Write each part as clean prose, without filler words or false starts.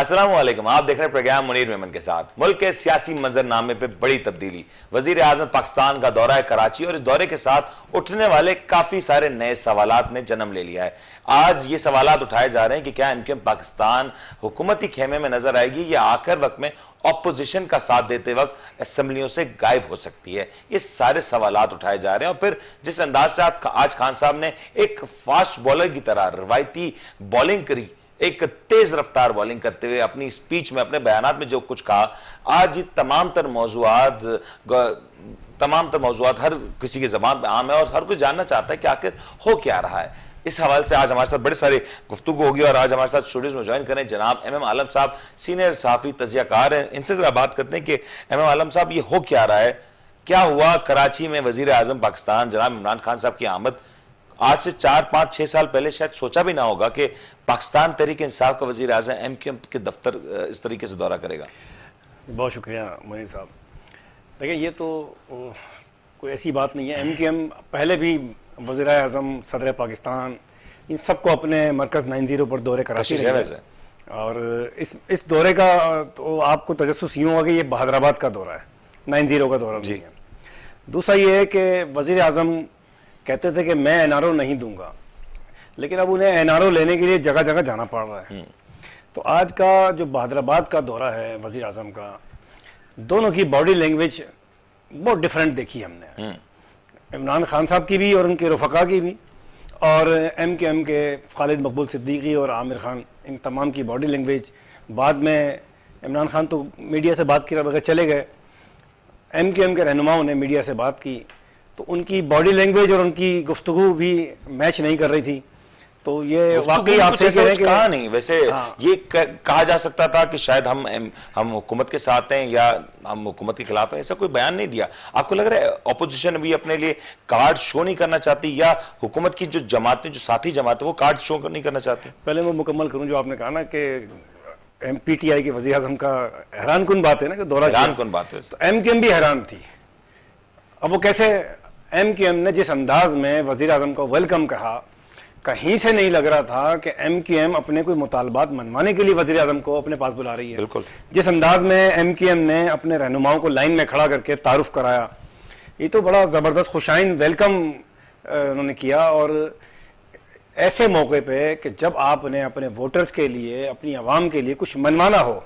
अस्सलाम वालेकुम। आप देख रहे हैं प्रोग्राम मुनीर मेमन के साथ। मुल्क के सियासी मंजरनामे पे बड़ी तब्दीली, वजीर आजम पाकिस्तान का दौरा है कराची और इस दौरे के साथ उठने वाले काफी सारे नए सवालात ने जन्म ले लिया है। आज ये सवालात उठाए जा रहे हैं कि क्या एमक्यूएम पाकिस्तान हुकूमती खेमे में नजर आएगी या आखिर वक्त में ऑपोजिशन का साथ देते वक्त असेंबलियों से गायब हो सकती है। ये सारे सवालात उठाए जा रहे हैं और फिर जिस अंदाज से आज खान साहब ने एक फास्ट बॉलर की तरह रवायती बॉलिंग करी, एक तेज रफ्तार बॉलिंग करते हुए अपनी स्पीच में, अपने बयानात में जो कुछ कहा, आज ये तमाम तर मौजूआत हर किसी की जबान पे आम है और हर कोई जानना चाहता है कि आखिर हो क्या रहा है। इस हवाले से आज हमारे साथ बड़े सारे गुफ्तगू होगी और आज हमारे साथ स्टूडियोज में ज्वाइन करें जनाब एम आलम साहब, सीनियर सहाफी तजियाकार हैं। इनसे जरा बात करते हैं कि एम आलम साहब, ये हो क्या रहा है, क्या हुआ कराची में वजीर आजम पाकिस्तान जनाब इमरान खान साहब की आमद आज से 4-5-6 साल पहले शायद सोचा भी ना होगा कि पाकिस्तान तहरीक इंसाफ का वजीर आजम एमक्यूएम के दफ्तर इस तरीके से दौरा करेगा। बहुत शुक्रिया मुनीर साहब। देखिए, ये तो कोई ऐसी बात नहीं है। एमक्यूएम पहले भी वज़ीर आज़म, सदर पाकिस्तान, इन सबको अपने मरकज़ 90 पर दौरे कराती रही है। और इस दौरे का तो आपको तजस्सुस यूँ होगा कि ये बहादराबाद का दौरा है, 90 का दौरा नहीं है। दूसरा ये है कि वज़ीर आज़म कहते थे कि मैं एनआरओ नहीं दूंगा, लेकिन अब उन्हें एनआरओ लेने के लिए जगह जगह जाना पड़ रहा है। तो आज का जो बहादराबाद का दौरा है वज़ीर आज़म का, दोनों की बॉडी लैंग्वेज बहुत डिफरेंट देखी हमने, इमरान खान साहब की भी और उनके रफ़का की भी, और एमक्यूएम के खालिद मकबूल सिद्दीकी और आमिर खान, इन तमाम की बॉडी लैंग्वेज। बाद में इमरान खान तो मीडिया से बात किए बगैर चले गए, एमक्यूएम के रहनुमाओं ने मीडिया से बात की तो उनकी बॉडी लैंग्वेज और उनकी गुफ्तगू भी मैच नहीं कर रही थी। तो ये वाकई आपसे कह रहे हैं कि कहा नहीं, वैसे ये कहा जा सकता था कि शायद हम हुकूमत के साथ हैं या हम हुकूमत के खिलाफ हैं, ऐसा कोई बयान नहीं दिया। आपको लग रहा है अपोजिशन भी अपने लिए कार्ड शो नहीं करना चाहती या हुकूमत की जो जमातें, जो साथी जमातें, वो कार्ड शो नहीं करना चाहती? पहले मैं मुकम्मल करूं जो आपने कहा ना कि पीटीआई के वज़ीर आज़म का हैरान कुन बात है ना कि दौरा, हैरान कुन बात है। तो एमक्यूएम भी हैरान थी। अब वो कैसे, एमक्यूएम ने जिस अंदाज में वज़ीर आज़म को वेलकम कहा, कहीं से नहीं लग रहा था कि एमक्यूएम अपने कोई मुतालबात मनवाने के लिए वज़ीर आज़म को अपने पास बुला रही है। बिल्कुल। जिस अंदाज में एमक्यूएम ने अपने रहनुमाओं को लाइन में खड़ा करके तारुफ कराया, ये तो बड़ा ज़बरदस्त खुशाइन वेलकम उन्होंने किया। और ऐसे मौके पे कि जब आपने अपने वोटर्स के लिए, अपनी आवाम के लिए कुछ मनवाना हो,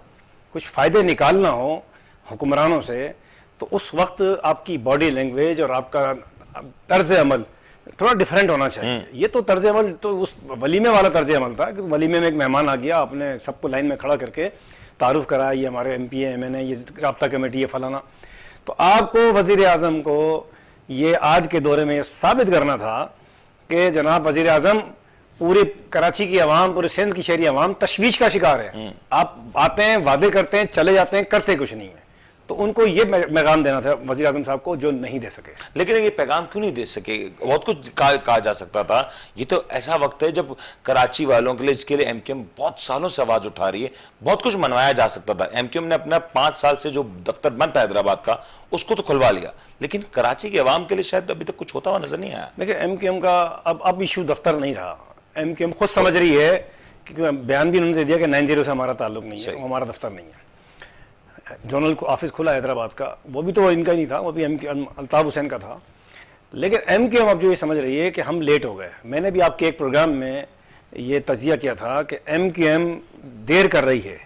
कुछ फ़ायदे निकालना हो हुक्मरानों से, तो उस वक्त आपकी बॉडी लैंग्वेज और आपका तर्ज अमल थोड़ा डिफरेंट होना चाहिए। ये तो तर्ज अमल तो उस वलीमे वाला तर्ज अमल था कि वलीमे में एक मेहमान आ गया, आपने सबको लाइन में खड़ा करके तारुफ कराया, ये हमारे MP है, MN है, ये राब्ता कमेटी है, फलाना। तो आपको वज़ीर आज़म को ये आज के दौरे में साबित करना था कि जनाब वज़ीर आज़म, पूरी कराची की आवाम, पूरे सिंध की शहरी आवाम तशवीश का शिकार है। आप आते हैं, वादे करते हैं, चले जाते हैं, करते कुछ नहीं है। तो उनको ये पैगाम देना था वज़ीर आज़म साहब को, जो नहीं दे सके। लेकिन ये पैगाम क्यों नहीं दे सके? बहुत कुछ कहा जा सकता था। ये तो ऐसा वक्त है जब कराची वालों के लिए, इसके लिए एमक्यूएम बहुत सालों से आवाज उठा रही है, बहुत कुछ मनवाया जा सकता था। एमक्यूएम ने अपना 5 साल से जो दफ्तर बंद था हैदराबाद का, उसको तो खुलवा लिया, लेकिन कराची के अवाम के लिए शायद अभी तक कुछ होता हुआ नजर नहीं आया। देखिए, एमक्यूएम का अब इशू दफ्तर नहीं रहा। एमक्यूएम खुद समझ रही है कि बयान भी उन्होंने दे दिया कि 90 से हमारा ताल्लुक नहीं है, हमारा दफ्तर नहीं है। जोनल ऑफिस खुला हैदराबाद का, वो भी तो इनका नहीं था, वो भी अल्ताफ हुसैन का था। लेकिन एमक्यूएम अब जो ये समझ रही है कि हम लेट हो गए। मैंने भी आपके एक प्रोग्राम में ये तजिया किया था कि एमक्यूएम देर कर रही है।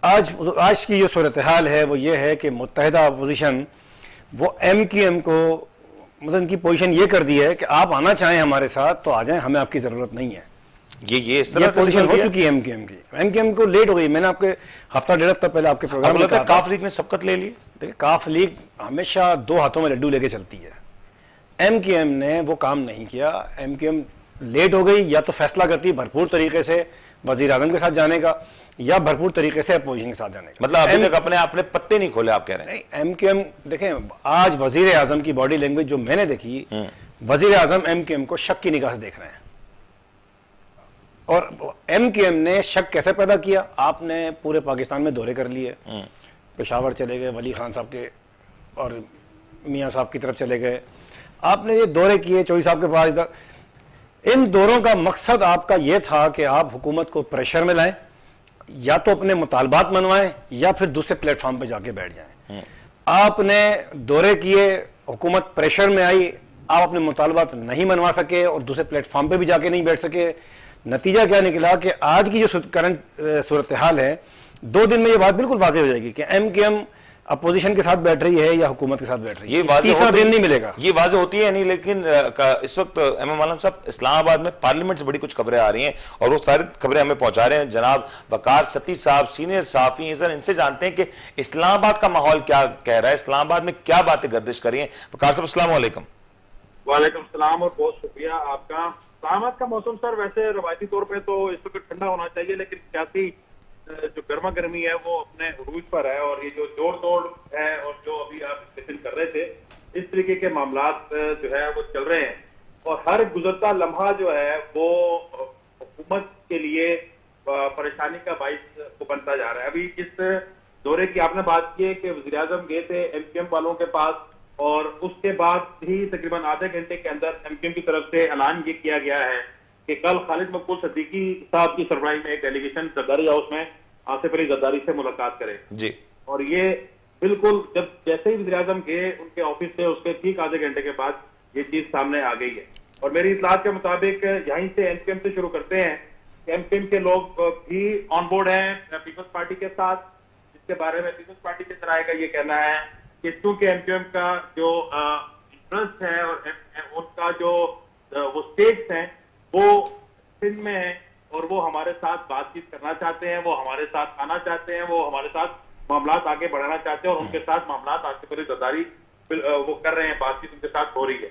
आज की जो सूरत हाल है वो ये है कि मुत्तहिदा अपोजिशन वो एमक्यूएम को, मतलब इनकी पोजीशन ये कर दी है कि आप आना चाहें हमारे साथ तो आ जाएं, हमें आपकी ज़रूरत नहीं है। ये इस तरह पोजीशन हो चुकी है एमक्यूएम की। एमक्यूएम को लेट हो गई। मैंने आपके हफ्ता 1.5 हफ्ता पहले आपके प्रोग्राम में कहा था, काफ लीग ने सबकत ले ली। देखिए, काफ लीग हमेशा 2 हाथों में लड्डू लेके चलती है। एमक्यूएम ने वो काम नहीं किया। एमक्यूएम लेट हो गई, या तो फैसला करती भरपूर तरीके से वज़ीर आज़म के साथ जाने का, या भरपूर तरीके से अपोजिशन के साथ जाने का। मतलब अभी तक अपने पत्ते नहीं खोले, आप कह रहे हैं? नहीं, एमक्यूएम देखें, आज वज़ीर आज़म की बॉडी लैंग्वेज जो मैंने देखी, वज़ीर आज़म एमक्यूएम को शक की निगाह से देख रहे हैं। और एमक्यूएम ने शक कैसे पैदा किया? आपने पूरे पाकिस्तान में दौरे कर लिए, पेशावर चले गए, वली खान साहब के और मियाँ साहब की तरफ चले गए, आपने ये दौरे किए, चौधरी साहब के पास इधर। इन दौरों का मकसद आपका ये था कि आप हुकूमत को प्रेशर में लाएं, या तो अपने मुतालबात मनवाएं या फिर दूसरे प्लेटफॉर्म पे जाके बैठ जाएं। आपने दौरे किए, हुकूमत प्रेशर में आई, आप अपने मुतालबात नहीं मनवा सके और दूसरे प्लेटफॉर्म पे भी जाके नहीं बैठ सके। नतीजा क्या निकला कि आज की जो करंट सूरत हाल है, 2 दिन में ये बात बिल्कुल वाज़ेह हो जाएगी कि MKM अपोजिशन के साथ बैठ रही है या हुकूमत के साथ बैठ रही है। ये तीसरा दिन नहीं मिलेगा। ये वाज़ेह होती है नहीं, लेकिन इस वक्त एमएम आलम साहब, इस्लामाबाद में पार्लियामेंट से बड़ी कुछ खबरें आ रही हैं और वो सारी खबरें हमें पहुंचा रहे हैं जनाब वकार सती साहब, सीनियर सहाफ़ी हैं। सर, इनसे जानते हैं कि इस्लामाबाद का माहौल क्या कह रहा है, इस्लामाबाद में क्या बातें गर्दिश कर रही हैं। वकार साहब, अस्सलाम वालेकुम। वालेकुम सलाम और बहुत शुक्रिया आपका। इस्लामाबाद का मौसम सर वैसे रवायती तौर पे तो इस वक्त ठंडा होना चाहिए, लेकिन सियासी जो गर्मा गर्मी है वो अपने उरूज पर है और ये जो जोड़ तोड़ है और जो अभी आप डिस्कशन कर रहे थे, इस तरीके के मामलात जो है वो चल रहे हैं और हर गुजरता लम्हा जो है वो हुकूमत के लिए परेशानी का बाइस को बनता जा रहा है। अभी जिस दौरे की आपने बात की है कि वज़ीर आज़म गए थे MKM वालों के पास और उसके बाद ही तकरीबन आधे घंटे के अंदर MKM की तरफ से ऐलान ये किया गया है कि कल खालिद मकबूल सिद्दीकी साहब की सरबराही में एक डेलीगेशन जरदारी हाउस में आसिफ अली जरदारी से मुलाकात करे जी। और ये बिल्कुल जब जैसे ही वज़ीर आज़म गए उनके ऑफिस से, उसके ठीक आधे घंटे के बाद ये चीज सामने आ गई है। और मेरी इत्तलात के मुताबिक यहीं से MKM से शुरू करते हैं कि MKM के लोग भी ऑन बोर्ड हैं पीपल्स पार्टी के साथ, जिसके बारे में पीपल्स पार्टी के सराय का ये कहना है कि चूंकि MKM का जो इंटरेस्ट है और उनका जो वो स्टेट्स हैं वो सिंध में है और वो हमारे साथ बातचीत करना चाहते हैं, वो हमारे साथ आना चाहते हैं, वो हमारे साथ मामलात आगे बढ़ाना चाहते हैं और उनके साथ मामलात आसिफ अली जरदारी वो कर रहे हैं, बातचीत उनके साथ हो रही है।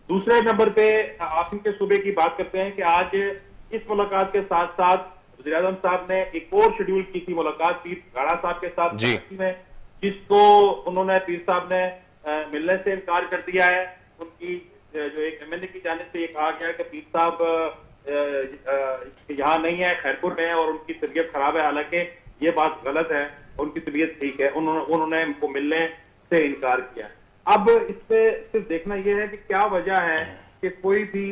दूसरे नंबर पे आसिम के सूबे की बात करते हैं कि आज इस मुलाकात के साथ साथ वज़ीर आज़म साहब ने एक और शेड्यूल की थी मुलाकात पीर गाड़ा साहब के साथ में, जिसको उन्होंने पीर साहब ने मिलने से इनकार कर दिया है। उनकी जो एक MNA की जानिब से ये कहा गया कि पीर साहब यहाँ नहीं है, खैरपुर में है और उनकी तबीयत खराब है, हालांकि ये बात गलत है, उनकी तबीयत ठीक है, उन्होंने उनको मिलने से इनकार किया। अब इससे सिर्फ देखना यह है कि क्या वजह है कि कोई भी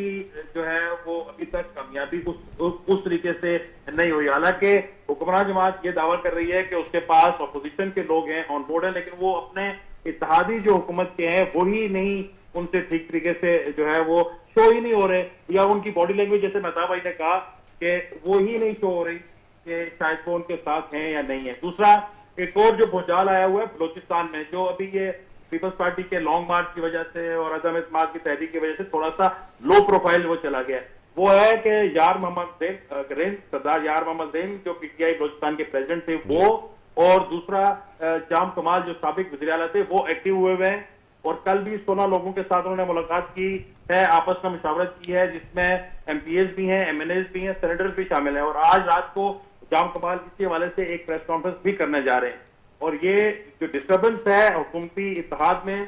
जो है वो अभी तक कामयाबी उस तरीके से नहीं हुई। हालांकि हुक्मरान जमात ये दावा कर रही है कि उसके पास अपोजिशन के लोग हैं, ऑन बोर्ड है, लेकिन वो अपने इत्तेहादी जो हुकूमत के हैं वही नहीं उनसे ठीक तरीके से जो है वो शो ही नहीं हो रहे, या उनकी बॉडी लैंग्वेज जैसे मेहताब भाई ने कहा कि वो ही नहीं शो हो रही कि शायद वो उनके साथ हैं या नहीं है। दूसरा, एक और जो भूचाल आया हुआ है बलोचिस्तान में, जो अभी ये पीपल्स पार्टी के लॉन्ग मार्च की वजह से और अदम इत्मीनान की तहरीक की वजह से थोड़ा सा लो प्रोफाइल वो चला गया, वो है कि यार मोहम्मद ज़ैन, सरदार यार मोहम्मद ज़ैन जो PTI बलोचिस्तान के प्रेसिडेंट थे वो, और दूसरा जाम कमाल जो साबिक वज़ीर आला थे वो एक्टिव हुए हैं और कल भी 16 लोगों के साथ उन्होंने मुलाकात की है, आपस में मुशावरत की है, जिसमें MPs भी हैं, MNAs भी हैं, सेनेटर्स भी शामिल हैं। और आज रात को जाम कमाल इसी हवाले से एक प्रेस कॉन्फ्रेंस भी करने जा रहे हैं। और ये जो डिस्टर्बेंस है हुकूमती इत्तेहाद में,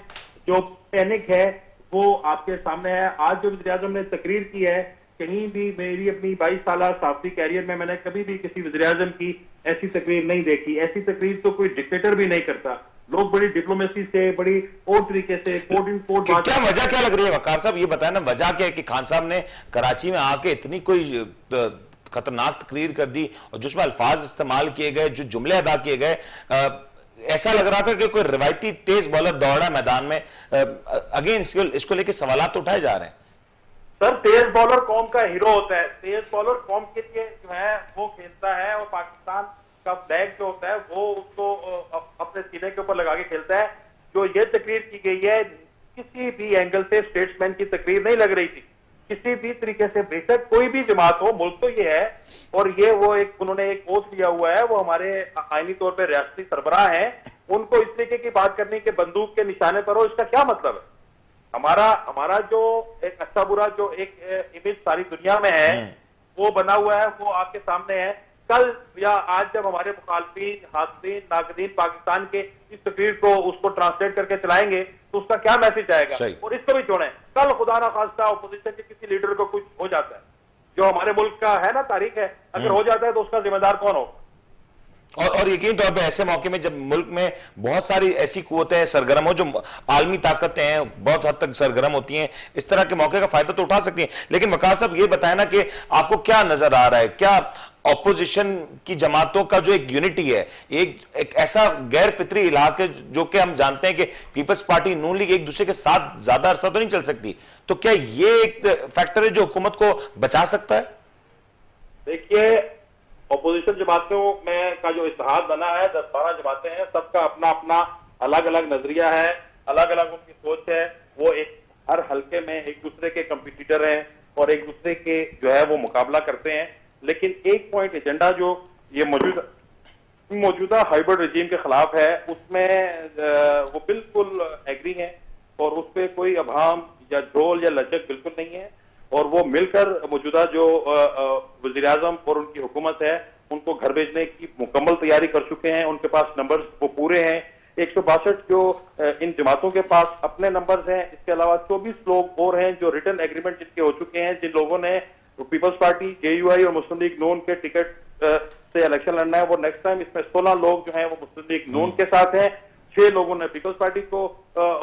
जो पैनिक है, वो आपके सामने है। आज जो वज़ीर आज़म ने तकरीर की है, कहीं भी मेरी अपनी 22 साल सहाफ़ी कैरियर में मैंने कभी भी किसी वज़ीर आज़म की ऐसी तकरीर नहीं देखी। ऐसी तकरीर तो कोई डिक्टेटर भी नहीं करता। लोग बड़ी डिप्लोमेसी से, बड़ी और तरीके से कोर्ट इन कोर्ट बात। क्या वजह क्या लग रही है वकार साहब, ये बताया ना वजह क्या है कि खान साहब ने कराची में आके इतनी कोई खतरनाक तकरीर कर दी और जिसमें अल्फाज इस्तेमाल किए गए, जो जुमले अदा किए गए, ऐसा लग रहा था कि कोई रिवायती तेज बॉलर दौड़ा मैदान में। अगेन इसको लेके सवाल तो उठाए जा रहे हैं। सर, तेज बॉलर कौम का हीरो होता है, तेज बॉलर कौम के लिए जो है वो खेलता है और पाकिस्तान का फ्लैग जो होता है वो उसको अपने सीने के ऊपर लगा के खेलता है। जो ये तकरीर की गई है, किसी भी एंगल से स्टेट्समैन की तकरीर नहीं लग रही थी, किसी भी तरीके से। बेशक कोई भी जमात हो, मुल्क तो ये है और ये वो एक उन्होंने एक ओथ लिया हुआ है, वो हमारे आईनी तौर पर रियासती सरबराह हैं, उनको इस तरीके की बात करनी कि बंदूक के निशाने पर हो, इसका क्या मतलब है? हमारा जो एक अच्छा बुरा जो एक इमेज सारी दुनिया में है वो बना हुआ है, वो आपके सामने है। कल या आज जब हमारे मुखालफीन, हाज़रीन, नाक़दीन पाकिस्तान के इस तकरीर को उसको ट्रांसलेट करके चलाएंगे तो उसका क्या मैसेज आएगा? और इसको भी छोड़ें, कल खुदा ना खास्ता अपोजिशन के किसी लीडर को कुछ हो जाता है, जो हमारे मुल्क का है ना तारीख है, अगर हो जाता है तो उसका जिम्मेदार कौन हो? और यकीन तौर पे ऐसे मौके में जब मुल्क में बहुत सारी ऐसी कुव्वतें सरगर्म हो, जो आलमी ताकतें हैं, बहुत हद तक सरगर्म होती हैं, इस तरह के मौके का फायदा तो उठा सकती हैं। लेकिन वकार साहब ये बताया ना कि आपको क्या नजर आ रहा है, क्या ऑपोजिशन की जमातों का जो एक यूनिटी है, एक ऐसा गैर फितरी इलाके जो कि हम जानते हैं कि पीपल्स पार्टी नून लीग एक दूसरे के साथ ज्यादा अरसा तो नहीं चल सकती, तो क्या ये एक फैक्टर है जो हुकूमत को बचा सकता है? देखिए, ऑपोजिशन जमातों में का जो इत्तेहाद बना है, 10-12 जमातें हैं, सबका अपना अपना अलग अलग नजरिया है, अलग अलग उनकी सोच है। वो एक हर हलके में एक दूसरे के कंपटीटर हैं और एक दूसरे के जो है वो मुकाबला करते हैं। लेकिन एक पॉइंट एजेंडा जो ये मौजूदा हाइब्रिड रजीम के खिलाफ है, उसमें वो बिल्कुल एग्री हैं और उस पर कोई अभाम या झोल या लचक बिल्कुल नहीं है। और वो मिलकर मौजूदा जो वजीर आजम और उनकी हुकूमत है, उनको घर भेजने की मुकम्मल तैयारी कर चुके हैं। उनके पास नंबर्स वो पूरे हैं। 162 जो इन जमातों के पास अपने नंबर्स हैं। इसके अलावा 24 लोग और हैं जो रिटर्न एग्रीमेंट जिनके हो चुके हैं, जिन लोगों ने पीपल्स पार्टी, जेयूआई और मुस्लिम लीग नून के टिकट से इलेक्शन लड़ना है, वो नेक्स्ट टाइम इसमें 16 लोग जो हैं वो मुस्लिम लीग नून के साथ हैं, 6 लोगों ने पीपल्स पार्टी को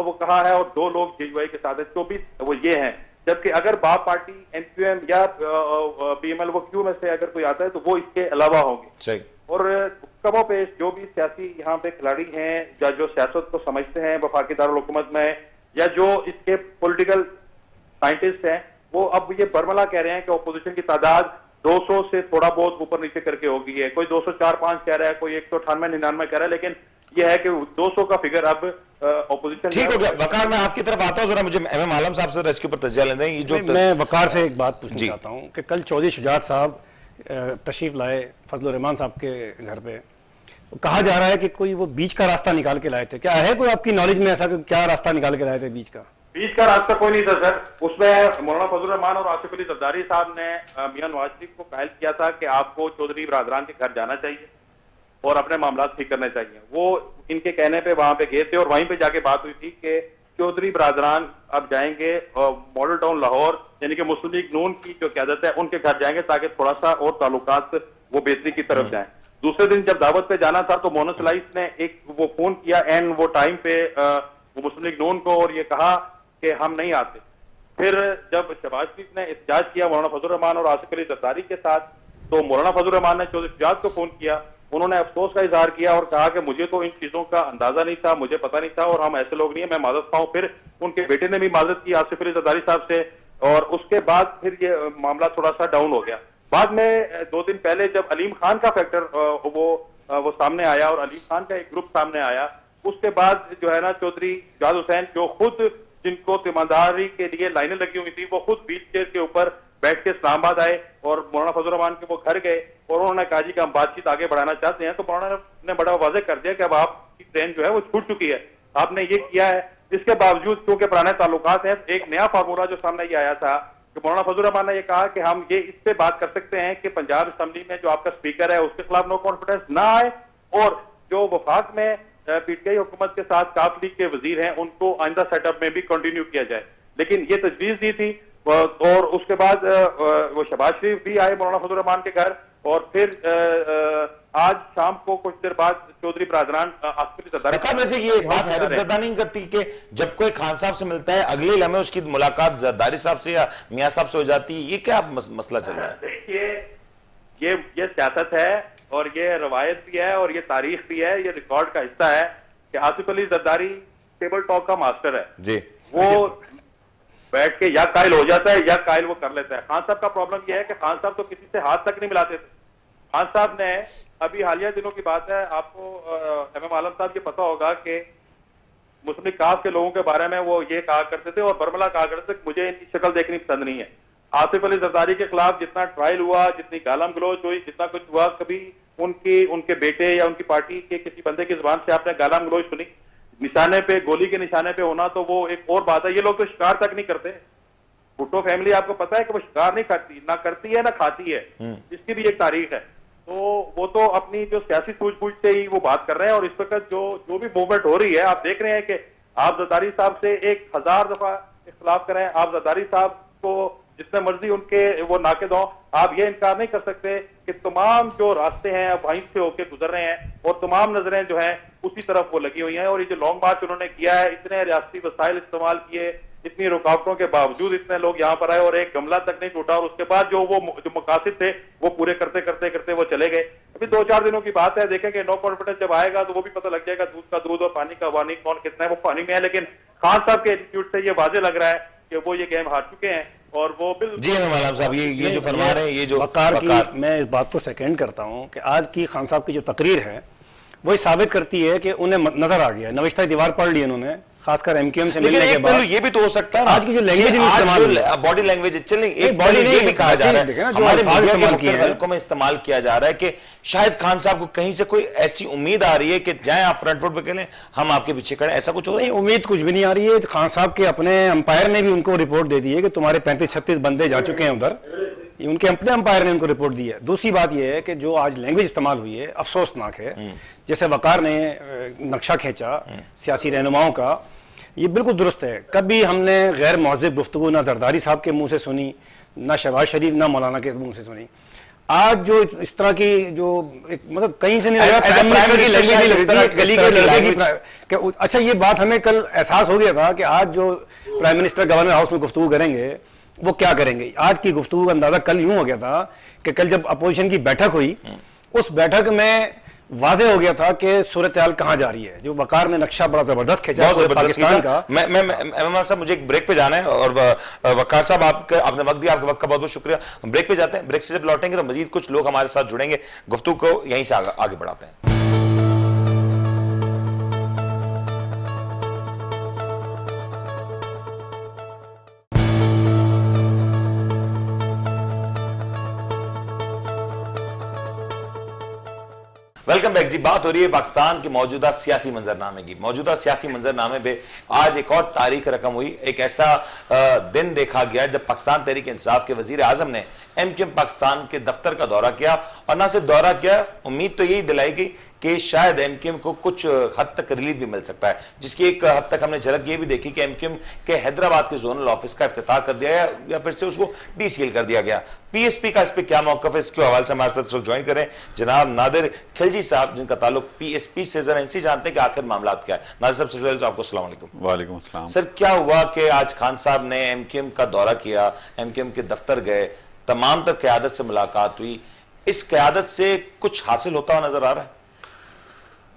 वो कहा है और 2 लोग जेयूआई के साथ है। 24 वो ये हैं। जबकि अगर बाप पार्टी, एनक्यूएम या बीएमएल वो क्यू में से अगर कोई आता है तो वो इसके अलावा होंगे। और कमो पेश जो भी सियासी यहाँ पे खिलाड़ी हैं या जो सियासत को समझते हैं वफाकी दारुल हुकूमत में, या जो इसके पॉलिटिकल साइंटिस्ट हैं, वो अब ये बरमला कह रहे हैं कि ऑपोजिशन की तादाद 200 से थोड़ा बहुत ऊपर नीचे करके होगी है। कोई 204-5 कह रहा है, कोई 198-99 कह रहा है, लेकिन यह है कि 200 का फिगर अब ऑपोजिशन। ठीक हो गया। वकार, मैं आपकी तरफ आता हूं, जरा मुझे एमएम आलम साहब से इसके ऊपर तज्जिया लेने दें। ये जो मैं वकार से एक बात पूछना चाहता हूं कि कल चौधरी शुजात साहब तशरीफ लाए फजलुर रहमान साहब के घर पे, कहा जा रहा है कि कोई वो बीच का रास्ता निकाल के लाए थे। क्या है कोई आपकी नॉलेज में ऐसा क्या रास्ता निकाल के लाए थे बीच का? बीच का रास्ता कोई नहीं था सर। उसमें मौलाना फजलुर रहमान और आसिफ अली जरदारी साहब ने मियां नवाज शरीफ को कायल किया था कि आपको चौधरी बरादरान के घर जाना चाहिए और अपने मामला ठीक करने चाहिए। वो इनके कहने पे वहां पे गए थे और वहीं पे जाके बात हुई थी कि चौधरी बरादरान अब जाएंगे मॉडल टाउन लाहौर, यानी कि मुस्लिम लीग नून की जो क़यादत है उनके घर जाएंगे ताकि थोड़ा सा और ताल्लुकात वो बेहतरी की तरफ जाएं। दूसरे दिन जब दावत पे जाना था तो मोहन सलाइस ने एक वो फोन किया एंड वो टाइम पे वो मुस्लिम लीग नून को और ये कहा कि हम नहीं आते। फिर जब शहबाज शरीफ ने एहतजाज किया मौलाना फजलुर रहमान और आसिफ अली जरदारी के साथ, तो मौलाना फजलुर रहमान ने चौधरी शुजात को फोन किया। उन्होंने अफसोस का इजहार किया और कहा कि मुझे तो इन चीजों का अंदाजा नहीं था, मुझे पता नहीं था और हम ऐसे लोग नहीं है, मैं माजरत खाऊं। फिर उनके बेटे ने भी माजरत की आसिफ अली जरदारी साहब से और उसके बाद फिर ये मामला थोड़ा सा डाउन हो गया। बाद में 2 दिन पहले जब अलीम खान का फैक्टर वो सामने आया और अलीम खान का एक ग्रुप सामने आया, उसके बाद जो है ना चौधरी शुजात हुसैन जो खुद जिनको तीमारदारी के लिए लाइनें लगी हुई थी, वो खुद व्हील चेयर के ऊपर बैठ के इस्लामाबाद आए और मौलाना फजलुर रहमान के वो घर गए और उन्होंने कहा जी कि हम बातचीत आगे बढ़ाना चाहते हैं। तो मौलाना ने बड़ा वाज़ेह कर दिया कि अब आपकी ट्रेन जो है वो छूट चुकी है, आपने ये किया है। इसके बावजूद क्योंकि पुराने ताल्लुकात हैं, एक नया फार्मूला जो सामने ये आया था कि मौलाना फजलुर रहमान ने ये कहा कि हम ये इससे बात कर सकते हैं कि पंजाब असेंबली में जो आपका स्पीकर है उसके खिलाफ नो कॉन्फिडेंस ना आए और जो वफाक में पीटीआई हुकूमत के साथ काफ लीग के वजीर हैं उनको आइंदा सेटअप में भी कंटिन्यू किया जाए। लेकिन ये तजवीज दी थी और उसके बाद वो शहबाज शरीफ भी आए मौलाना फजलुर रहमान के घर और फिर आज शाम को कुछ देर बाद चौधरी बरादरान वैसे ये बात हैरत ज़दा नहीं करती कि जब कोई खान साहब से मिलता है अगले लम्हे उसकी मुलाकात जरदारी साहब से या मियां साहब से हो जाती है, ये क्या मसला चल रहा है? देखिए ये सियासत है और ये रवायत भी है और ये तारीख भी है, ये रिकॉर्ड का हिस्सा है कि आसिफ अली जरदारी टेबल टॉक का मास्टर है जी। वो बैठ के या कायल हो जाता है या कायल वो कर लेता है। खान साहब का प्रॉब्लम यह है कि खान साहब तो किसी से हाथ तक नहीं मिलाते थे। खान साहब ने अभी हालिया दिनों की बात है, आपको एमएम आलम साहब ये पता होगा कि मुस्लिम लीग काफ के लोगों के बारे में वो ये कहा करते थे और बरमला कहा करते थे मुझे इनकी शक्ल देखनी पसंद नहीं है। आसिफ अली जरदारी के खिलाफ जितना ट्रायल हुआ, जितनी गालम गलोच हुई, जितना कुछ हुआ, कभी उनके बेटे या उनकी पार्टी के किसी बंदे की जुबान से आपने गालम गलोच सुनी? निशाने पे, गोली के निशाने पे होना तो वो एक और बात है। ये लोग तो शिकार तक नहीं करते। भुट्टो फैमिली आपको पता है कि वो शिकार नहीं करती, ना करती है ना खाती है, इसकी भी एक तारीख है। तो वो तो अपनी जो सियासी सूझबूझ से ही वो बात कर रहे हैं और इस वक्त जो भी मूवमेंट हो रही है, आप देख रहे हैं कि आप जरदारी साहब से 1000 दफा इख्तिलाफ करें, आप जरदारी साहब को जितने मर्जी उनके वो नाक़िद हों, आप ये इनकार नहीं कर सकते कि तमाम जो रास्ते हैं अब वहीं से होके गुजर रहे हैं और तमाम नजरें जो हैं उसी तरफ वो लगी हुई हैं। और ये जो लॉन्ग मार्च उन्होंने किया है, इतने रियासती वसाइल इस्तेमाल किए, इतनी रुकावटों के बावजूद इतने लोग यहाँ पर आए और एक गमला तक नहीं टूटा, और उसके बाद जो मकासद थे वो पूरे करते करते करते वो चले गए। अभी 2-4 दिनों की बात है, देखेंगे नो कॉन्फिडेंस जब आएगा तो वो भी पता लग जाएगा दूध का दूध और पानी का पानी कौन कितना है। वो पानी में है, लेकिन खान साहब के एटीट्यूड से ये वाजे लग रहा है कि वो ये गेम हार चुके हैं। और वो बिल्कुल जी इमाम साहब, ये जो फरमा रहे हैं, ये जो वकार की, मैं इस बात को सेकेंड करता हूँ कि आज की खान साहब की जो तकरीर है वही साबित करती है कि उन्हें नजर आ गया, नविश्ता दीवार पढ़ ली उन्होंने, खासकर एमक्यूएम से मिलने के बाद। ये भी तो हो सकता है ना, आज की जो लैंग्वेज बॉडी लैंग्वेज एक बॉडी ये भी कहा जा रहा है, हमारे मीडिया के किया है हल्कों में इस्तेमाल किया जा रहा है कि शायद खान साहब को कहीं से कोई ऐसी उम्मीद आ रही है कि जाएं आप फ्रंट फुट पे खेलें, हम आपके पीछे खड़े, ऐसा कुछ हो रहा है? नहीं, उम्मीद कुछ भी नहीं आ रही है। खान साहब के अपने अंपायर ने भी उनको रिपोर्ट दे दी है कि तुम्हारे 35-36 बंदे जा चुके हैं उधर, ये उनके अपने अंपायर ने उनको रिपोर्ट दी है। दूसरी बात यह है कि जो आज लैंग्वेज इस्तेमाल हुई है अफसोसनाक है। जैसे वकार ने नक्शा खींचा सियासी रहनुमाओं का, ये बिल्कुल दुरुस्त है। कभी हमने गैर महज़िब गुफ्तगू ना जरदारी साहब के मुंह से सुनी, ना शहबाज शरीफ, ना मौलाना के मुंह से सुनी। आज जो इस तरह की जो मतलब कहीं से नहीं लगा, प्राइम मिनिस्टर की लैंग्वेज नहीं लगती, गली के लड़के की। अच्छा, ये बात हमें कल एहसास हो गया था कि आज जो प्राइम मिनिस्टर गवर्नर हाउस में गुफ्तगू करेंगे वो क्या करेंगे। आज की गुफ्तगू का अंदाजा कल यूं हो गया था कि कल जब अपोजिशन की बैठक हुई, उस बैठक में वाज़े हो गया था कि सूरत हाल कहां जा रही है। जो वकार ने नक्शा बड़ा जबरदस्त खींचा पाकिस्तान का। मैं साहब, मुझे एक ब्रेक पे जाना है और वकार साहब आपने वक्त दिया, आपके वक्त का बहुत बहुत शुक्रिया। ब्रेक पे जाते हैं, ब्रेक से जब लौटेंगे तो मजीद कुछ लोग हमारे साथ जुड़ेंगे, गुफ्तगू को यहीं से आगे बढ़ाते हैं। वेलकम बैक जी। बात हो रही है पाकिस्तान के मौजूदा सियासी मंजरनामे की। मौजूदा सियासी मंजरनामे पे आज एक और तारीख रकम हुई। एक ऐसा दिन देखा गया जब पाकिस्तान तहरीक इंसाफ के वजीर आजम ने एमक्यूएम पाकिस्तान के दफ्तर का दौरा किया, और ना सिर्फ दौरा किया, उम्मीद तो यही दिलाई गई कि शायद एमक्यूएम को कुछ हद तक रिलीफ भी मिल सकता है, जिसकी एक हद तक हमने झलक ये भी देखी कि एमक्यूएम के हैदराबाद के जोनल ऑफिस का इफ्तिताह कर दिया गया या फिर से उसको डीसीएल कर दिया गया। पीएसपी का इस पर क्या मौकफ है, इसके हवाले से हमारे साथ ज्वाइन करें जनाब नादिर खिलजी साहब, जिनका ताल्लुक पीएसपी से। जरा इनसे जानते हैं कि आखिर मामला क्या है। नादिर साहब, सबसे पहले तो आपको अस्सलाम वालेकुम। वालेकुम अस्सलाम। सर, क्या हुआ कि आज खान साहब ने एमक्यूएम का दौरा किया, एमक्यूएम के दफ्तर गए, तमाम तर क़यादत से मुलाकात हुई, इस क़यादत से कुछ हासिल होता हुआ नजर आ रहा है?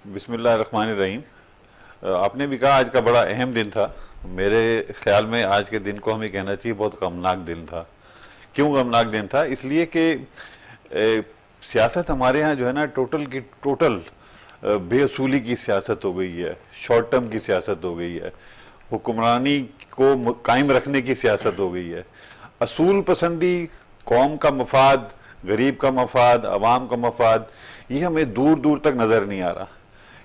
बिस्मिल्लाहिर्रहमानिर्रहीम। आपने भी कहा आज का बड़ा अहम दिन था। मेरे ख्याल में आज के दिन को हमें कहना चाहिए बहुत गमनाक दिन था। क्यों गमनाक दिन था? इसलिए कि सियासत हमारे यहाँ जो है ना टोटल की टोटल बेअसूली की सियासत हो गई है, शॉर्ट टर्म की सियासत हो गई है, हुक्मरानी को कायम रखने की सियासत हो गई है। असूल पसंदी, कौम का मफाद, गरीब का मफाद, अवाम का मफाद, ये हमें दूर दूर तक नजर नहीं आ रहा।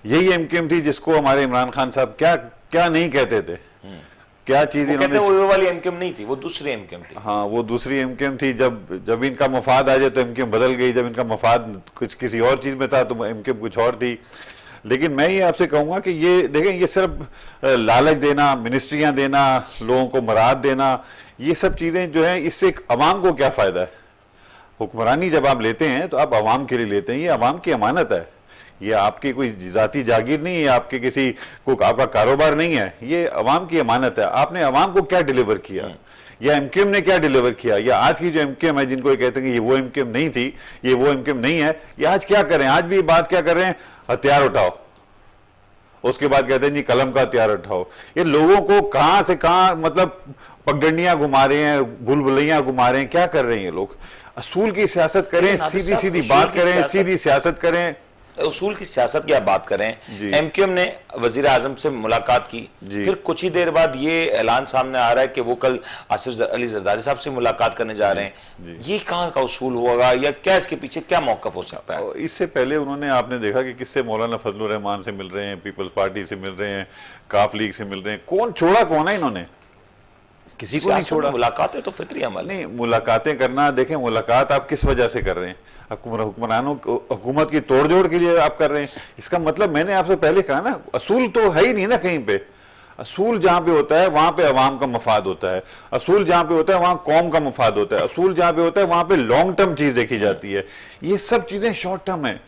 यही एमक्यूएम थी जिसको हमारे इमरान खान साहब क्या क्या नहीं कहते थे, क्या चीज इन्होंने। वो वाली एमक्यूएम नहीं थी, वो दूसरी एमक्यूएम थी। हाँ, वो दूसरी एमक्यूएम थी। जब इनका मफाद आ जाए तो एमक्यूएम बदल गई, जब इनका मफाद कुछ किसी और चीज में था तो एमक्यूएम कुछ और थी। लेकिन मैं ये आपसे कहूंगा कि ये देखें, ये सिर्फ लालच देना, मिनिस्ट्रियां देना, लोगों को मराद देना, ये सब चीजें जो है, इससे अवाम को क्या फायदा है? हुक्मरानी जब आप लेते हैं तो आप अवाम के लिए लेते हैं, ये अवाम की अमानत है, ये आपकी कोई जाती जागीर नहीं है, आपके किसी को आपका कारोबार नहीं है, ये अवाम की अमानत है। आपने अवाम को क्या डिलीवर किया, या एमक्यूएम ने क्या डिलीवर किया? या आज की जो एमक्यूएम है, जिनको ये कहते हैं कि ये वो एमक्यूएम नहीं थी, ये वो एमक्यूएम नहीं है, ये आज क्या कर रहे हैं? आज भी बात क्या कर रहे हैं? हथियार उठाओ, उसके बाद कहते हैं जी कलम का हथियार उठाओ। ये लोगों को कहां से कहां मतलब पगडंडियां घुमा रहे हैं, भूल-भुलैया घुमा रहे हैं, क्या कर रहे हैं ये लोग? असूल की सियासत करें, सीधी सीधी बात करें, सीधी सियासत करें। उसूल की सियासत की आप बात करें, एमक्यूएम ने वजीर आजम से मुलाकात की, फिर कुछ ही देर बाद ये ऐलान सामने आ रहा है कि वो कल आसिफ अली जरदारी साहब से मुलाकात करने जा रहे हैं। ये कहाँ का उसूल होगा, या क्या इसके पीछे क्या मौकफ हो सकता है? इससे पहले उन्होंने, आपने देखा कि किससे मौलाना फजलुर रहमान से मिल रहे हैं, पीपल्स पार्टी से मिल रहे हैं, काफ लीग से मिल रहे हैं। कौन छोड़ा कौन है इन्होंने? किसी को नहीं छोड़ा। मुलाकातें तो फितरी अमल नहीं, मुलाकातें करना, देखें मुलाकात आप किस वजह से कर रहे हैं? हुक्मरानों हुकूमत की तोड़जोड़ के लिए आप कर रहे हैं। इसका मतलब मैंने आपसे पहले कहा ना, असूल तो है ही नहीं ना कहीं पे। असूल जहां पे होता है वहां पे अवाम का मफाद होता है, असूल जहां पे होता है वहां कौम का मफाद होता है, असूल जहां पे होता है वहां पे लॉन्ग टर्म चीज देखी जाती है। ये सब चीजें शॉर्ट टर्म है।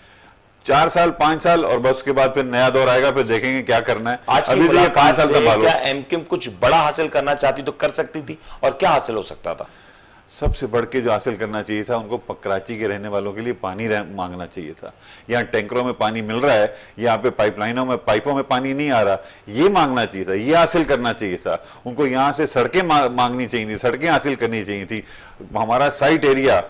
4 साल 5 साल और बस उसके बाद फिर नया दौर आएगा, फिर देखेंगे क्या करना है। आज की अभी तो ये 5 मुलाकात साल से संभालो। क्या एमक्यूएम कुछ बड़ा हासिल करना चाहती तो कर सकती थी, और क्या हासिल हो सकता था? सबसे बढ़ के जो हासिल करना चाहिए था, उनको कराची के रहने वालों के लिए पानी मांगना चाहिए था। यहाँ टैंकरों में पानी मिल रहा है, यहाँ पे पाइपलाइनों में पाइपों में पानी नहीं आ रहा, ये मांगना चाहिए था, ये हासिल करना चाहिए था। उनको यहाँ से सड़कें मांगनी चाहिए थी, सड़कें हासिल करनी चाहिए थी। हमारा साइट एरिया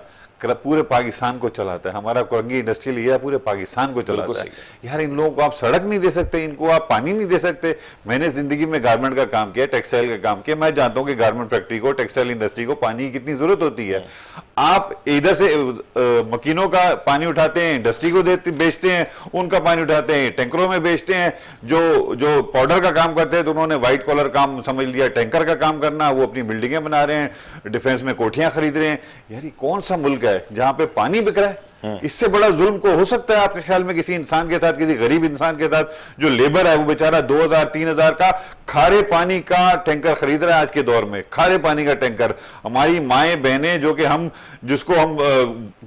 पूरे पाकिस्तान को चलाता है, हमारा कोरंगी इंडस्ट्रियल एरिया पूरे पाकिस्तान को चलाता है। यार इन लोगों को आप सड़क नहीं दे सकते, इनको आप पानी नहीं दे सकते। मैंने जिंदगी में गारमेंट का काम किया, टेक्सटाइल का काम किया, मैं जानता हूं कि गारमेंट फैक्ट्री को, टेक्सटाइल इंडस्ट्री को पानी की कितनी जरूरत होती है। आप इधर से मकीनों का पानी उठाते हैं, इंडस्ट्री को बेचते हैं, उनका पानी उठाते हैं, टैंकरों में बेचते हैं। जो पाउडर का काम करते हैं तो उन्होंने व्हाइट कॉलर काम समझ लिया, टैंकर का काम करना, वो अपनी बिल्डिंगें बना रहे हैं, डिफेंस में कोठियां खरीद रहे हैं। यार ये कौन सा मुल्क है जहां पे पानी बिक रहा है? इससे बड़ा जुल्म को हो सकता है आपके ख्याल में किसी इंसान के साथ, किसी गरीब इंसान के साथ? जो लेबर है वो बेचारा 2000-3000 का खारे पानी का टैंकर खरीद रहा है आज के दौर में, खारे पानी का टैंकर। हमारी माएं बहनें जो कि जिसको हम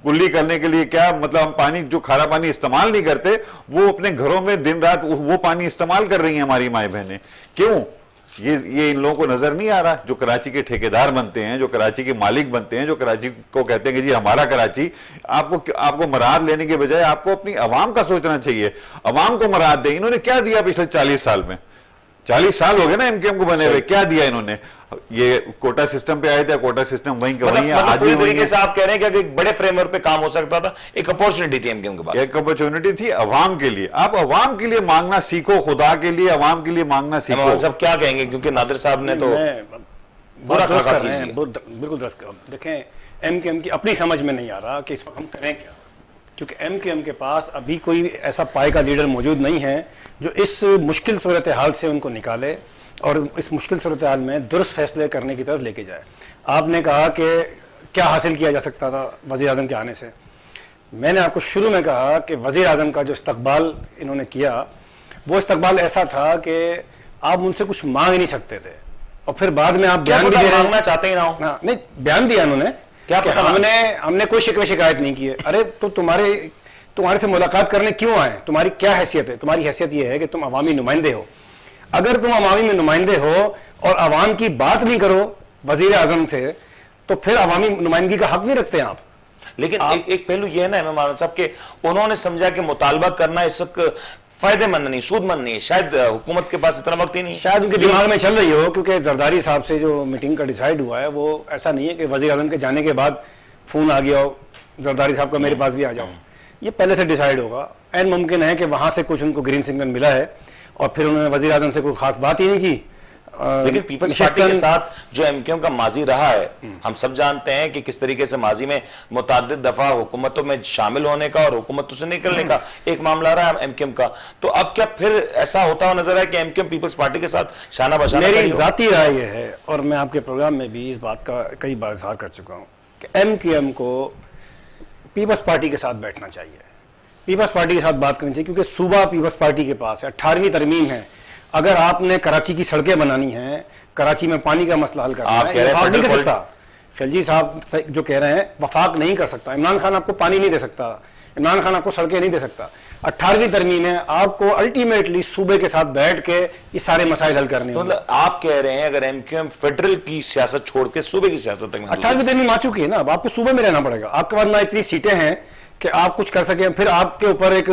कुल्ली करने के लिए क्या मतलब हम पानी जो खारा पानी इस्तेमाल नहीं करते, वो अपने घरों में दिन रात वो पानी इस्तेमाल कर रही हैं हमारी माएं बहनें। क्यों? ये इन लोगों को नजर नहीं आ रहा। जो कराची के ठेकेदार बनते हैं, जो कराची के मालिक बनते हैं, जो कराची को कहते हैं कि जी हमारा कराची, आपको मराद लेने के बजाय आपको अपनी अवाम का सोचना चाहिए। अवाम को मराद दे। इन्होंने क्या दिया पिछले 40 साल में? 40 साल हो गए ना एमक्यूएम को बने हुए, क्या दिया इन्होंने? ये कोटा सिस्टम पे आए थे, कोटा सिस्टम वहीं का वहीं है। आज पूरी तरीके से आप कह रहे हैं कि एक बड़े फ्रेमवर्क पे काम हो सकता था, एक अपॉर्चुनिटी थी एमक्यूएम के पास, एक अपॉर्चुनिटी थी अवाम के लिए। आप अवाम के लिए मांगना सीखो, खुदा के लिए अवाम के लिए मांगना सीखो। सब क्या कहेंगे, क्योंकि नादिर साहब ने तो बुरा कर रहे हैं, बिल्कुल दुरुस्त कर। देखें एमक्यूएम की अपनी समझ में नहीं आ रहा कि इस वक्त हम करें क्या, क्योंकि एमक्यूएम के पास अभी कोई ऐसा पाए का लीडर मौजूद नहीं है जो इस मुश्किल सूरत हाल से उनको निकाले और इस मुश्किल सूरत हाल में दुरुस्त फैसले करने की तरफ लेके जाए। आपने कहा कि क्या हासिल किया जा सकता था वज़ीर आज़म के आने से। मैंने आपको शुरू में कहा कि वज़ीर आज़म का जो इस्तकबाल इन्होंने किया, वो इस्तकबाल ऐसा था कि आप उनसे कुछ मांग नहीं सकते थे, और फिर बाद में आप बयान भी मांगना चाहते ही ना हो। नहीं, बयान दिया उन्होंने, क्या पता हमने कोई शिकायत नहीं की है। अरे तो तुम्हारे से मुलाकात करने क्यों आए? तुम्हारी क्या हैसियत है? तुम्हारी हैसियत यह है कि तुम अवामी नुमाइंदे हो। अगर तुम अवामी में नुमाइंदे हो और अवाम की बात नहीं करो वजीर आजम से, तो फिर अवामी नुमाइंदगी का हक नहीं रखते आप। लेकिन एक पहलू यह है ना इमाम आलम साहब के, उन्होंने समझा कि मुतालबा करना इस वक्त फायदेमंद नहीं, सूदमंद नहीं है। शायद हुकूमत के पास इतना वक्त ही नहीं, शायद उनके दिमाग में चल रही हो, क्योंकि जरदारी साहब से जो मीटिंग का डिसाइड हुआ है वो ऐसा नहीं है कि वजीर आजम के जाने के बाद फोन आ गया हो जरदारी साहब का मेरे पास भी आ जाओ। ये पहले से डिसाइड होगा। एन मुमकिन है कि वहां से कुछ उनको ग्रीन सिग्नल मिला है और फिर उन्होंने वजीर आजम से कोई खास बात ही नहीं की। लेकिन पीपल्स पार्टी के साथ जो एमक्यूएम का माजी रहा है, हम सब जानते हैं कि किस तरीके से माजी में मुताद्दिद दफा हुकूमतों में शामिल होने का और हुकूमतों से निकलने का एक मामला रहा है एमक्यूएम का। तो अब क्या फिर ऐसा होता हुआ नजर है कि एमक्यूएम पीपल्स पार्टी के साथ शाना बशाना? मेरी जाती राय यह है, और मैं आपके प्रोग्राम में भी इस बात का कई बार इजहार कर चुका हूँ, कि एमक्यूएम को पीपल्स पार्टी के साथ बैठना चाहिए, पीपल्स पार्टी के साथ बात करनी चाहिए, क्योंकि सूबा पीपल्स पार्टी के पास है। 18वीं तरमीम है। अगर आपने कराची की सड़कें बनानी है, कराची में पानी का मसला हल करना है, वफाक नहीं कर सकता। खिलजी साहब जो कह रहे हैं वफाक नहीं कर सकता। इमरान खान आपको पानी नहीं दे सकता, इमरान खान आपको सड़कें नहीं दे सकता। 18वीं तरमीम है, आपको अल्टीमेटली सूबे के साथ बैठ के ये सारे मसाइल हल करने। मतलब आप कह रहे हैं अगर एमक्यूएम फेडरल की सियासत छोड़ के सूबे की सियासत तक 18वीं तरमीम आ चुकी है ना, अब आपको सूबे में रहना पड़ेगा। आपके पास ना इतनी सीटें हैं कि आप कुछ कर सकें। फिर आपके ऊपर एक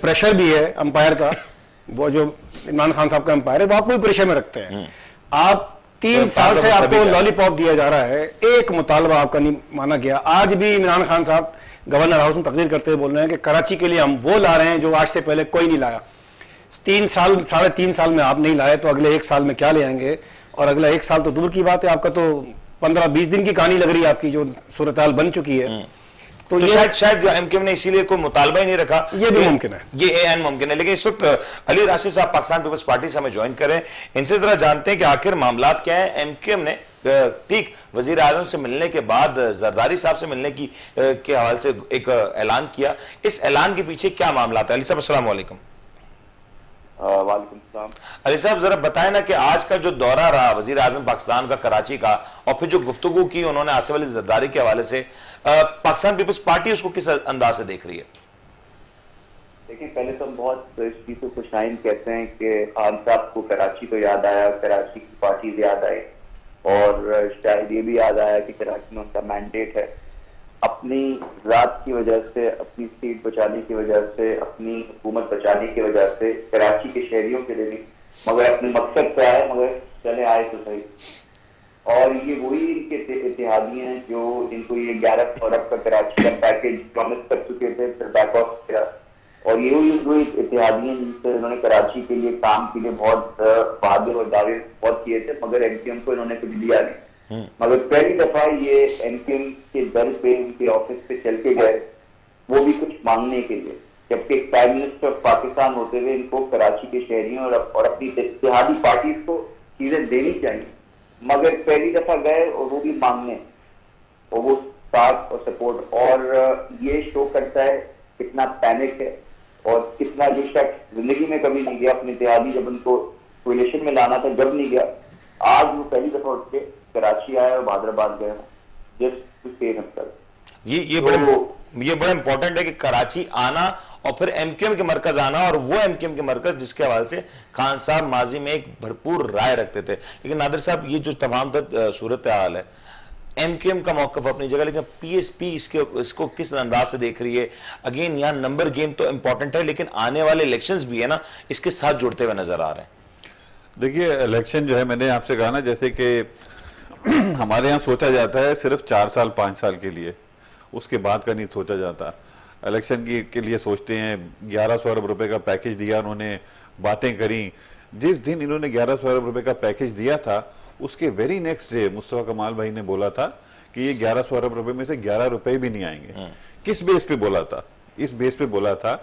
प्रेशर भी है अंपायर का, वो जो इमरान खान साहब का अंपायर है वो आपको भी प्रेशर में रखते हैं। आप 3 साल से आपको लॉलीपॉप दिया जा रहा है, एक मुतालबा आपका नहीं माना गया। आज भी इमरान खान साहब गवर्नर हाउस में तकरीर करते हुए बोल रहे हैं कि कराची के लिए हम वो ला रहे हैं जो आज से पहले कोई नहीं लाया। 3 साल 3.5 साल में आप नहीं लाए तो अगले 1 साल में क्या ले आएंगे? और अगला 1 साल तो दूर की बात है, आपका तो 15-20 दिन की कहानी लग रही है आपकी, जो सूरत हाल बन चुकी है। तो शायद एमक्यूएम ने इसीलिए कोई मुतालबा ही नहीं रखा। ये भी मुमकिन है, ये एन मुमकिन है। लेकिन इस वक्त अली राशिद साहब पाकिस्तान पीपल्स पार्टी से हमें ज्वाइन करें, इनसे जरा जानते हैं कि आखिर मामलात क्या है। एमक्यूएम ने ठीक वजीर आजम से मिलने के बाद जरदारी साहब से मिलने की के हवाले से एक ऐलान किया, इस ऐलान के पीछे क्या मामला था? अली साहब अस्सलाम वालेकुम। वालेकुम सलाम। अली साहब जरा बताएं ना कि आज का जो दौरा रहा वजीर आजम पाकिस्तान का कराची का, और फिर जो गुफ्तगू की उन्होंने आसिफ अली जरदारी के हवाले से, पाकिस्तान पीपल्स पार्टी उसको किस अंदाज से देख रही है? देखिए, पहले तो हम बहुत इस चीज को खुशाइन कहते हैं कि खान साहब को कराची तो याद आया, कराची की पार्टीज याद आई, और शायद ये भी याद आया कि कराची में उनका मैंडेट है। अपनी रात की वजह से, अपनी सीट बचाने की वजह से, अपनी हुकूमत बचाने की वजह से, कराची के शहरियों के लिए नहीं, मगर अपने मकसद पे आए, मगर चले आए तो सही। और ये वही इनके इत्तेहादी हैं जो इनको ये 11 अरब का कराची का पैकेज प्रॉमिस कर चुके थे, फिर बैक ऑफ किया। और ये वही इत्तेहादी हैं जिनसे इन्होंने कराची के लिए काम के लिए बहुत बहादुर और दावे बहुत किए थे, मगर एमक्यूएम को इन्होंने कुछ दिया नहीं। मगर पहली दफा ये एमक्यूएम के दर पे, उनके ऑफिस पे चल के गए, वो भी कुछ मांगने के लिए, जबकि एक प्राइम मिनिस्टर ऑफ पाकिस्तान होते हुए इनको कराची के शहरियों और अपनी इत्तेहादी पार्टी को चीजें देनी चाहिए, मगर पहली दफा गए और वो भी मांगने, और वो साथ और सपोर्ट। और ये शो करता है कितना पैनिक है और कितना ये शख्स जिंदगी में कभी नहीं गया अपने इत्तेहादी, जब उनको कोलिशन में लाना था जब नहीं गया। आज वो पहली दफा उठ के कराची आया और हैदराबाद गए, जस्ट ये बड़ा इंपॉर्टेंट है कि कराची आना और फिर एमक्यूएम के मरकज आना, और वो एमक्यूएम के मरकज जिसके हवाले से खान साहब माजी में एक भरपूर राय रखते थे। लेकिन नादिर साहब, ये जो तमाम सूरत हाल है, एमक्यूएम का मौकफ अपनी जगह, लेकिन पीएसपी इसको किस अंदाज से देख रही है? अगेन यहाँ नंबर गेम तो इंपॉर्टेंट है, लेकिन आने वाले इलेक्शंस भी है ना, इसके साथ जुड़ते हुए नजर आ रहे हैं। देखिए, इलेक्शन जो है, मैंने आपसे कहा ना, जैसे कि हमारे यहाँ सोचा जाता है सिर्फ 4 साल 5 साल के लिए, उसके बाद का नहीं सोचा जाता। इलेक्शन के लिए सोचते हैं। 1100 अरब रुपए का पैकेज दिया उन्होंने, बातें करी। जिस दिन इन्होंने 1100 अरब रुपए का पैकेज दिया था, उसके वेरी नेक्स्ट डे मुस्तफा कमाल भाई ने बोला था कि ये 1100 अरब रुपए में से 11 रुपए भी नहीं आएंगे। किस बेस पे बोला था? इस बेस पे बोला था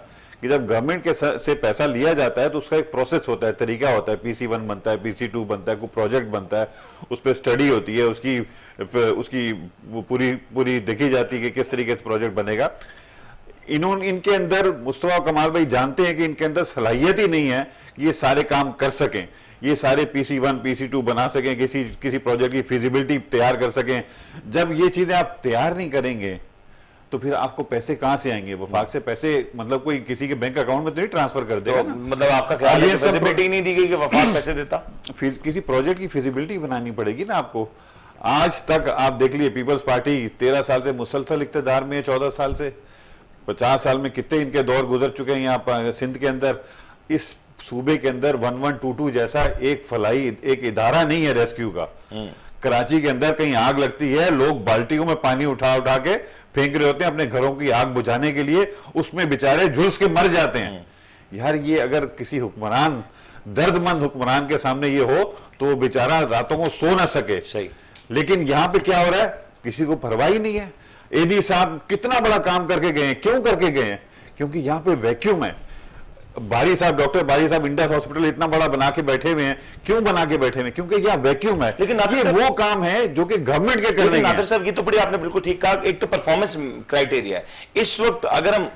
कि जब गवर्नमेंट के से पैसा लिया जाता है तो उसका एक प्रोसेस होता है, तरीका होता है। PC1 बनता है, PC2 बनता है, कोई प्रोजेक्ट बनता है, उस पर स्टडी होती है, उसकी पूरी देखी जाती है कि किस तरीके से प्रोजेक्ट बनेगा। इनके अंदर मुस्तफा कमाल भाई जानते हैं कि इनके अंदर सलाहियत ही नहीं है कि ये सारे काम कर सकें, ये सारे PC1 PC2 बना सकें, किसी प्रोजेक्ट की फिजिबिलिटी तैयार कर सकें। जब ये चीजें आप तैयार नहीं करेंगे तो फिर आपको पैसे कहां से आएंगे? वफाक से पैसे, मतलब कोई किसी के बैंक अकाउंट में तो नहीं ट्रांसफर कर देगा तो ना। मतलब आपका ख्याल है कि फिजिबिलिटी नहीं दी गई कि वफाक पैसे देता? किसी प्रोजेक्ट की फिजिबिलिटी बनानी पड़ेगी ना आपको। आज तक आप देख लिए, पीपल्स पार्टी 13 साल से मुसलसल इख्तियार में है, 14 साल से, 50 साल में कितने इनके दौर गुजर चुके हैं। यहाँ सिंध के अंदर, इस सूबे के अंदर 1122 जैसा एक इदारा नहीं है रेस्क्यू का। कराची के अंदर कहीं आग लगती है, लोग बाल्टियों में पानी उठा उठा के फेंक रहे होते हैं अपने घरों की आग बुझाने के लिए, उसमें बेचारे झुलस के मर जाते हैं। यार, ये अगर किसी हुक्मरान, दर्दमंद हुक्मरान के सामने ये हो तो वो बेचारा रातों को सो ना सके। सही। लेकिन यहां पे क्या हो रहा है, किसी को परवाह ही नहीं है। एडी साहब कितना बड़ा काम करके गए हैं, क्यों करके गए हैं? क्योंकि यहां पे वैक्यूम है। बारी साहब, डॉक्टर बारी साहब इंडस हॉस्पिटल इतना बड़ा बना के बैठे हुए हैं, क्यों बना के बैठे हुए? क्योंकि यह वैक्यूम है। लेकिन ये वो काम है जो कि गवर्नमेंट के करने हैं। नादिर साहब, ये तो बड़ी आपने बिल्कुल ठीक कहा, एक तो परफॉर्मेंस क्राइटेरिया है। इस वक्त अगर हम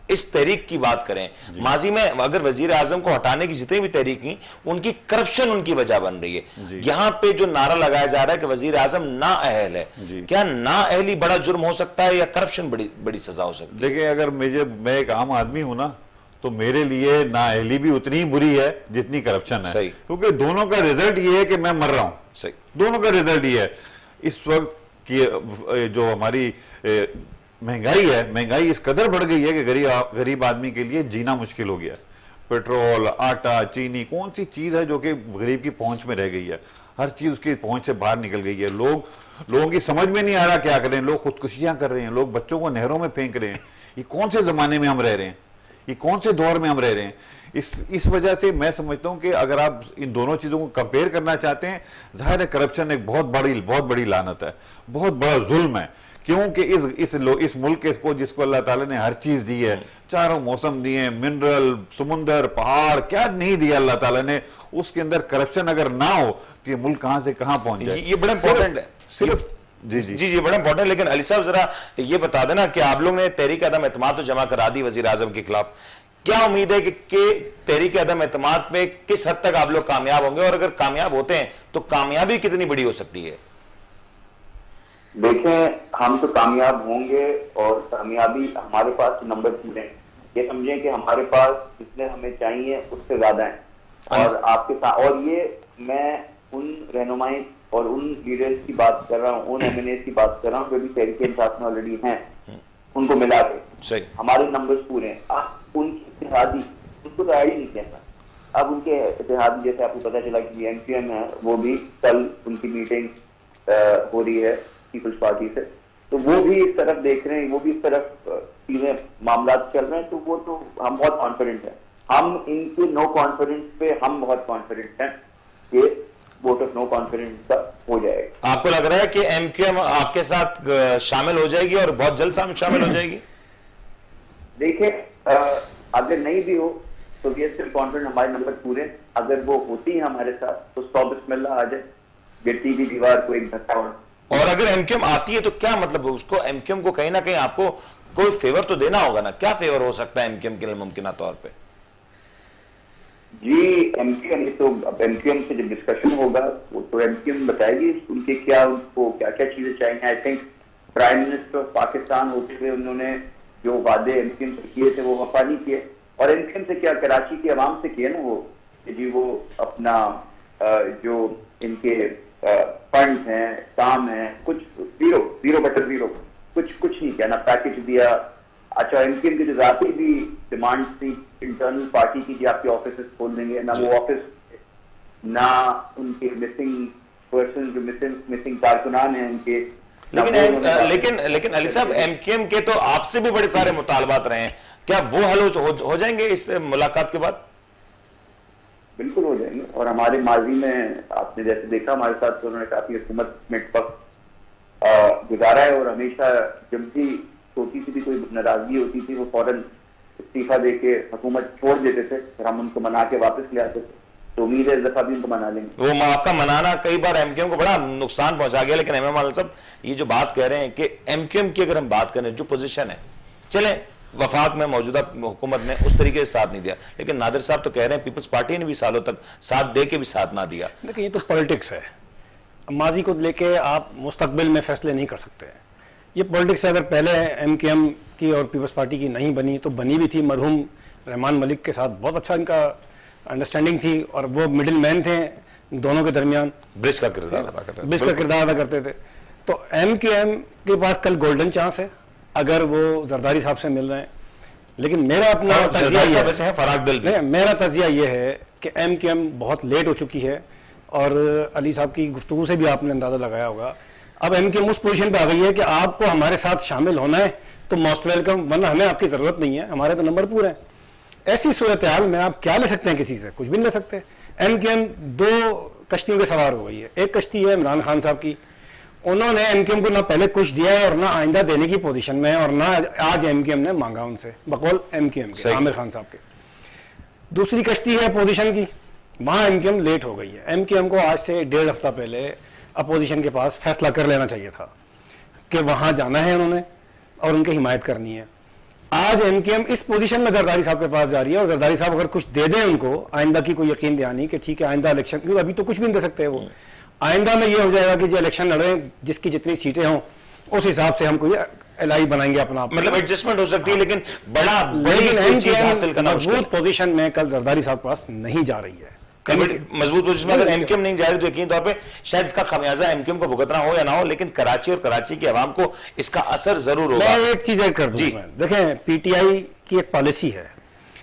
इस तहरीक की बात करें, माजी में अगर वजीर आजम को हटाने की जितनी भी तहरीक की, उनकी करप्शन उनकी वजह बन रही है। यहां पे जो नारा लगाया जा रहा है कि वजीर आजम नाअहल है, क्या नाअहली बड़ा जुर्म हो सकता है या करप्शन बड़ी सजा हो सकती है? देखिए, अगर मैं एक आम आदमी हूं ना, तो मेरे लिए नाअहली भी उतनी ही बुरी है जितनी करप्शन है। क्योंकि दोनों का रिजल्ट ये है कि मैं मर रहा हूं। सही। दोनों का रिजल्ट ये है। इस वक्त की जो हमारी महंगाई है, महंगाई इस कदर बढ़ गई है कि गरीब आदमी के लिए जीना मुश्किल हो गया। पेट्रोल, आटा, चीनी, कौन सी चीज है जो कि गरीब की पहुंच में रह गई है? हर चीज उसकी पहुंच से बाहर निकल गई है। लोगों की समझ में नहीं आ रहा क्या करें। लोग खुदकुशियां कर रहे हैं, लोग बच्चों को नहरों में फेंक रहे हैं। ये कौन से जमाने में हम रह रहे हैं? ये कौन से दौर में हम रह रहे हैं? इस वजह से मैं समझता हूं कि अगर आप इन दोनों चीजों को कंपेयर करना चाहते हैं, जाहिर है करप्शन एक बहुत बड़ी लानत है, बहुत बड़ा जुल्म है। क्योंकि इस मुल्क को, जिसको अल्लाह ताला ने हर चीज दी है, चारों मौसम दिए, मिनरल, समुंदर, पहाड़, क्या नहीं दिया अल्लाह ताला ने, उसके अंदर करप्शन अगर ना हो तो ये मुल्क कहां से कहां पहुंच जाए। ये बड़ा इंपॉर्टेंट है। सिर्फ जी बड़ा इंपॉर्टेंट। लेकिन अली साहब, जरा ये बता देना कि आप लोग ने तहरीक अदम एतमाद तो जमा करा दी वजीर आजम के खिलाफ, क्या उम्मीद है कि तहरीक अदम एतमाद में किस हद तक आप लोग कामयाब होंगे, और अगर कामयाब होते हैं तो कामयाबी कितनी बड़ी हो सकती है? देखें, हम तो कामयाब होंगे और कामयाबी हमारे पास नंबर 3 है। ये समझें कि हमारे पास जितने हमें चाहिए उससे ज्यादा है। और आपके साथ, और ये मैं उन रहनुमाई और उन लीडर्स की बात कर रहा हूँ, उन एमएनए की बात कर रहा हूँ जो भी तहरीक इंसाफ में ऑलरेडी हैं, उनको मिला के सही। हमारे नंबर्स पूरे हैं। आप उनकी इत्तेहादी, उनको तो ऐड ही नहीं कहना। अब उनके इत्तेहादी, जैसे आपको पता चला कि एमपीएम है, वो भी कल उनकी मीटिंग हो रही है पीपल्स पार्टी से, तो वो भी इस तरफ देख रहे हैं, वो भी इस तरफ चीजें मामला चल रहे हैं, तो वो तो हम बहुत कॉन्फिडेंट हैं। हम इनके नो कॉन्फिडेंस पे हम बहुत कॉन्फिडेंट हैं कि वोट ऑफ नो कॉन्फिडेंस का हो जाएगा। आपको लग रहा है कि एमक्यूएम आपके साथ शामिल हो जाएगी और बहुत जल्द शामिल हो जाएगी? देखिए, अगर नहीं भी हो तो वी आर स्टिल कॉन्फिडेंट, हमारे नंबर पूरे। अगर वो होती है हमारे साथ तो 100 बिस्मिल्लाह आ जाए, गिरती की दीवार को एक धक्का। और अगर एमक्यूएम आती है तो क्या मतलब, उसको एमक्यूएम को कहीं ना कहीं आपको कोई फेवर तो देना होगा ना? क्या फेवर हो सकता है एमक्यूएम के लिए मुमकिन तौर पे? जी, एमक्यूएम तो अब एमक्यूएम से जब डिस्कशन होगा वो तो एमक्यूएम बताएगी उनके क्या, उनको क्या क्या चीजें चाहिए। I think prime minister of Pakistan होते हुए उन्होंने जो वादे एमक्यूएम से किए थे वो वफा नहीं किए। और एमक्यूएम से क्या, कराची के अवाम से किए ना वो, कि जी वो अपना जो इनके फंड हैं, काम है, कुछ जीरो बटर जीरो, कुछ नहीं किया, ना पैकेज दिया। अच्छा, एमक्यूएम की जो जाती भी डिमांड थी इंटरनल पार्टी की, जी आपके ऑफिस खोल देंगे, ना वो ऑफिस, ना उनके मिसिंग पर्सन, जो मिसिंग कारकुनान हैं उनके। लेकिन अली साहब, एमक्यूएम के तो आपसे भी बड़े सारे मुतालबात रहे हैं, क्या वो हल हो जाएंगे इस मुलाकात के बाद? बिल्कुल हो जाएंगे। और हमारे माजी में आपने जैसे देखा, हमारे साथ तो उन्होंने काफी हुकूमत में वक्त गुजारा है, और हमेशा जब भी छोटी सी भी कोई नाराजगी होती थी वो फौरन इस्तीफा देके हुकूमत छोड़ देते थे, फिर हम उनको मना के वापस ले आते थे। तो उम्मीद है इस दफा भी उनको मना लेंगे। वो आपका मनाना कई बार एमक्यूएम को बड़ा नुकसान पहुंचा गया, लेकिन एमएम आलम साहब ये जो बात कह रहे हैं कि एमक्यूएम की अगर हम बात करें, जो पोजीशन है, चले वफाक में मौजूदा हुकूमत ने उस तरीके से साथ नहीं दिया, लेकिन नादिर साहब तो कह रहे हैं पीपल्स पार्टी ने भी सालों तक साथ दे के भी साथ ना दिया। देखिए, ये तो पॉलिटिक्स है, माजी को लेके आप मुस्तकबिल में फैसले नहीं कर सकते। ये पॉलिटिक्स है। अगर पहले एमक्यूएम की और पीपल्स पार्टी की नहीं बनी तो बनी भी थी, मरहूम रहमान मलिक के साथ बहुत अच्छा इनका अंडरस्टैंडिंग थी, और वो मिडिल मैन थे दोनों के दरमियान, ब्रिज का किरदार अदा करते थे। तो एमक्यूएम के पास कल गोल्डन चांस है अगर वो जरदारी साहब से मिल रहे हैं। लेकिन मेरा अपना मेरा तजिया ये है कि एमक्यूएम बहुत लेट हो चुकी है, और अली साहब की गुफ्तगू से भी आपने अंदाजा लगाया होगा, अब एमक्यूएम उस पोजीशन पे आ गई है कि आपको हमारे साथ शामिल होना है तो मोस्ट वेलकम, वरना हमें आपकी जरूरत नहीं है, हमारे तो नंबर पूरे हैं। ऐसी सूरत हाल में आप क्या ले सकते हैं किसी से? कुछ भी नहीं ले सकते। एमक्यूएम दो कश्तियों के सवार हो गई है। एक कश्ती है इमरान खान साहब की, उन्होंने एमक्यूएम को ना पहले कुछ दिया है और ना आइंदा देने की पोजीशन में है, और ना आज एमक्यूएम ने मांगा उनसे, बकौल एमक्यूएम के आमिर खान साहब के। दूसरी कश्ती है अपोजिशन की, वहां एमक्यूएम लेट हो गई है। एमक्यूएम को आज से 1.5 हफ्ता पहले अपोजिशन के पास फैसला कर लेना चाहिए था कि वहां जाना है उन्होंने और उनकी हिमायत करनी है। आज एमक्यूएम इस पोजीशन में जरदारी साहब के पास जा रही है, और जरदारी साहब अगर कुछ दे दें उनको आइंदा की कोई यकीन दहानी कि ठीक है आइंदा इलेक्शन, क्योंकि अभी तो कुछ भी नहीं दे सकते वो, आइंदा में ये हो जाएगा कि जो इलेक्शन लड़े जिसकी जितनी सीटें हों उस हिसाब से हम कोई एलआई बनाएंगे अपना, मतलब एडजस्टमेंट हो सकती है, लेकिन मजबूत पोजीशन में कल जरदारी साहब के पास नहीं जा रही है। मजबूत पोजीशन में अगर एमक्यूएम नहीं जा रही तो यकीन तौर पे शायद इसका खमियाजा एमक्यूएम को भुगतना हो या ना हो, लेकिन कराची और कराची की आवाम को इसका असर जरूर होगा। मैं एक चीज ऐड कर दूं, देखें पीटीआई की एक पॉलिसी है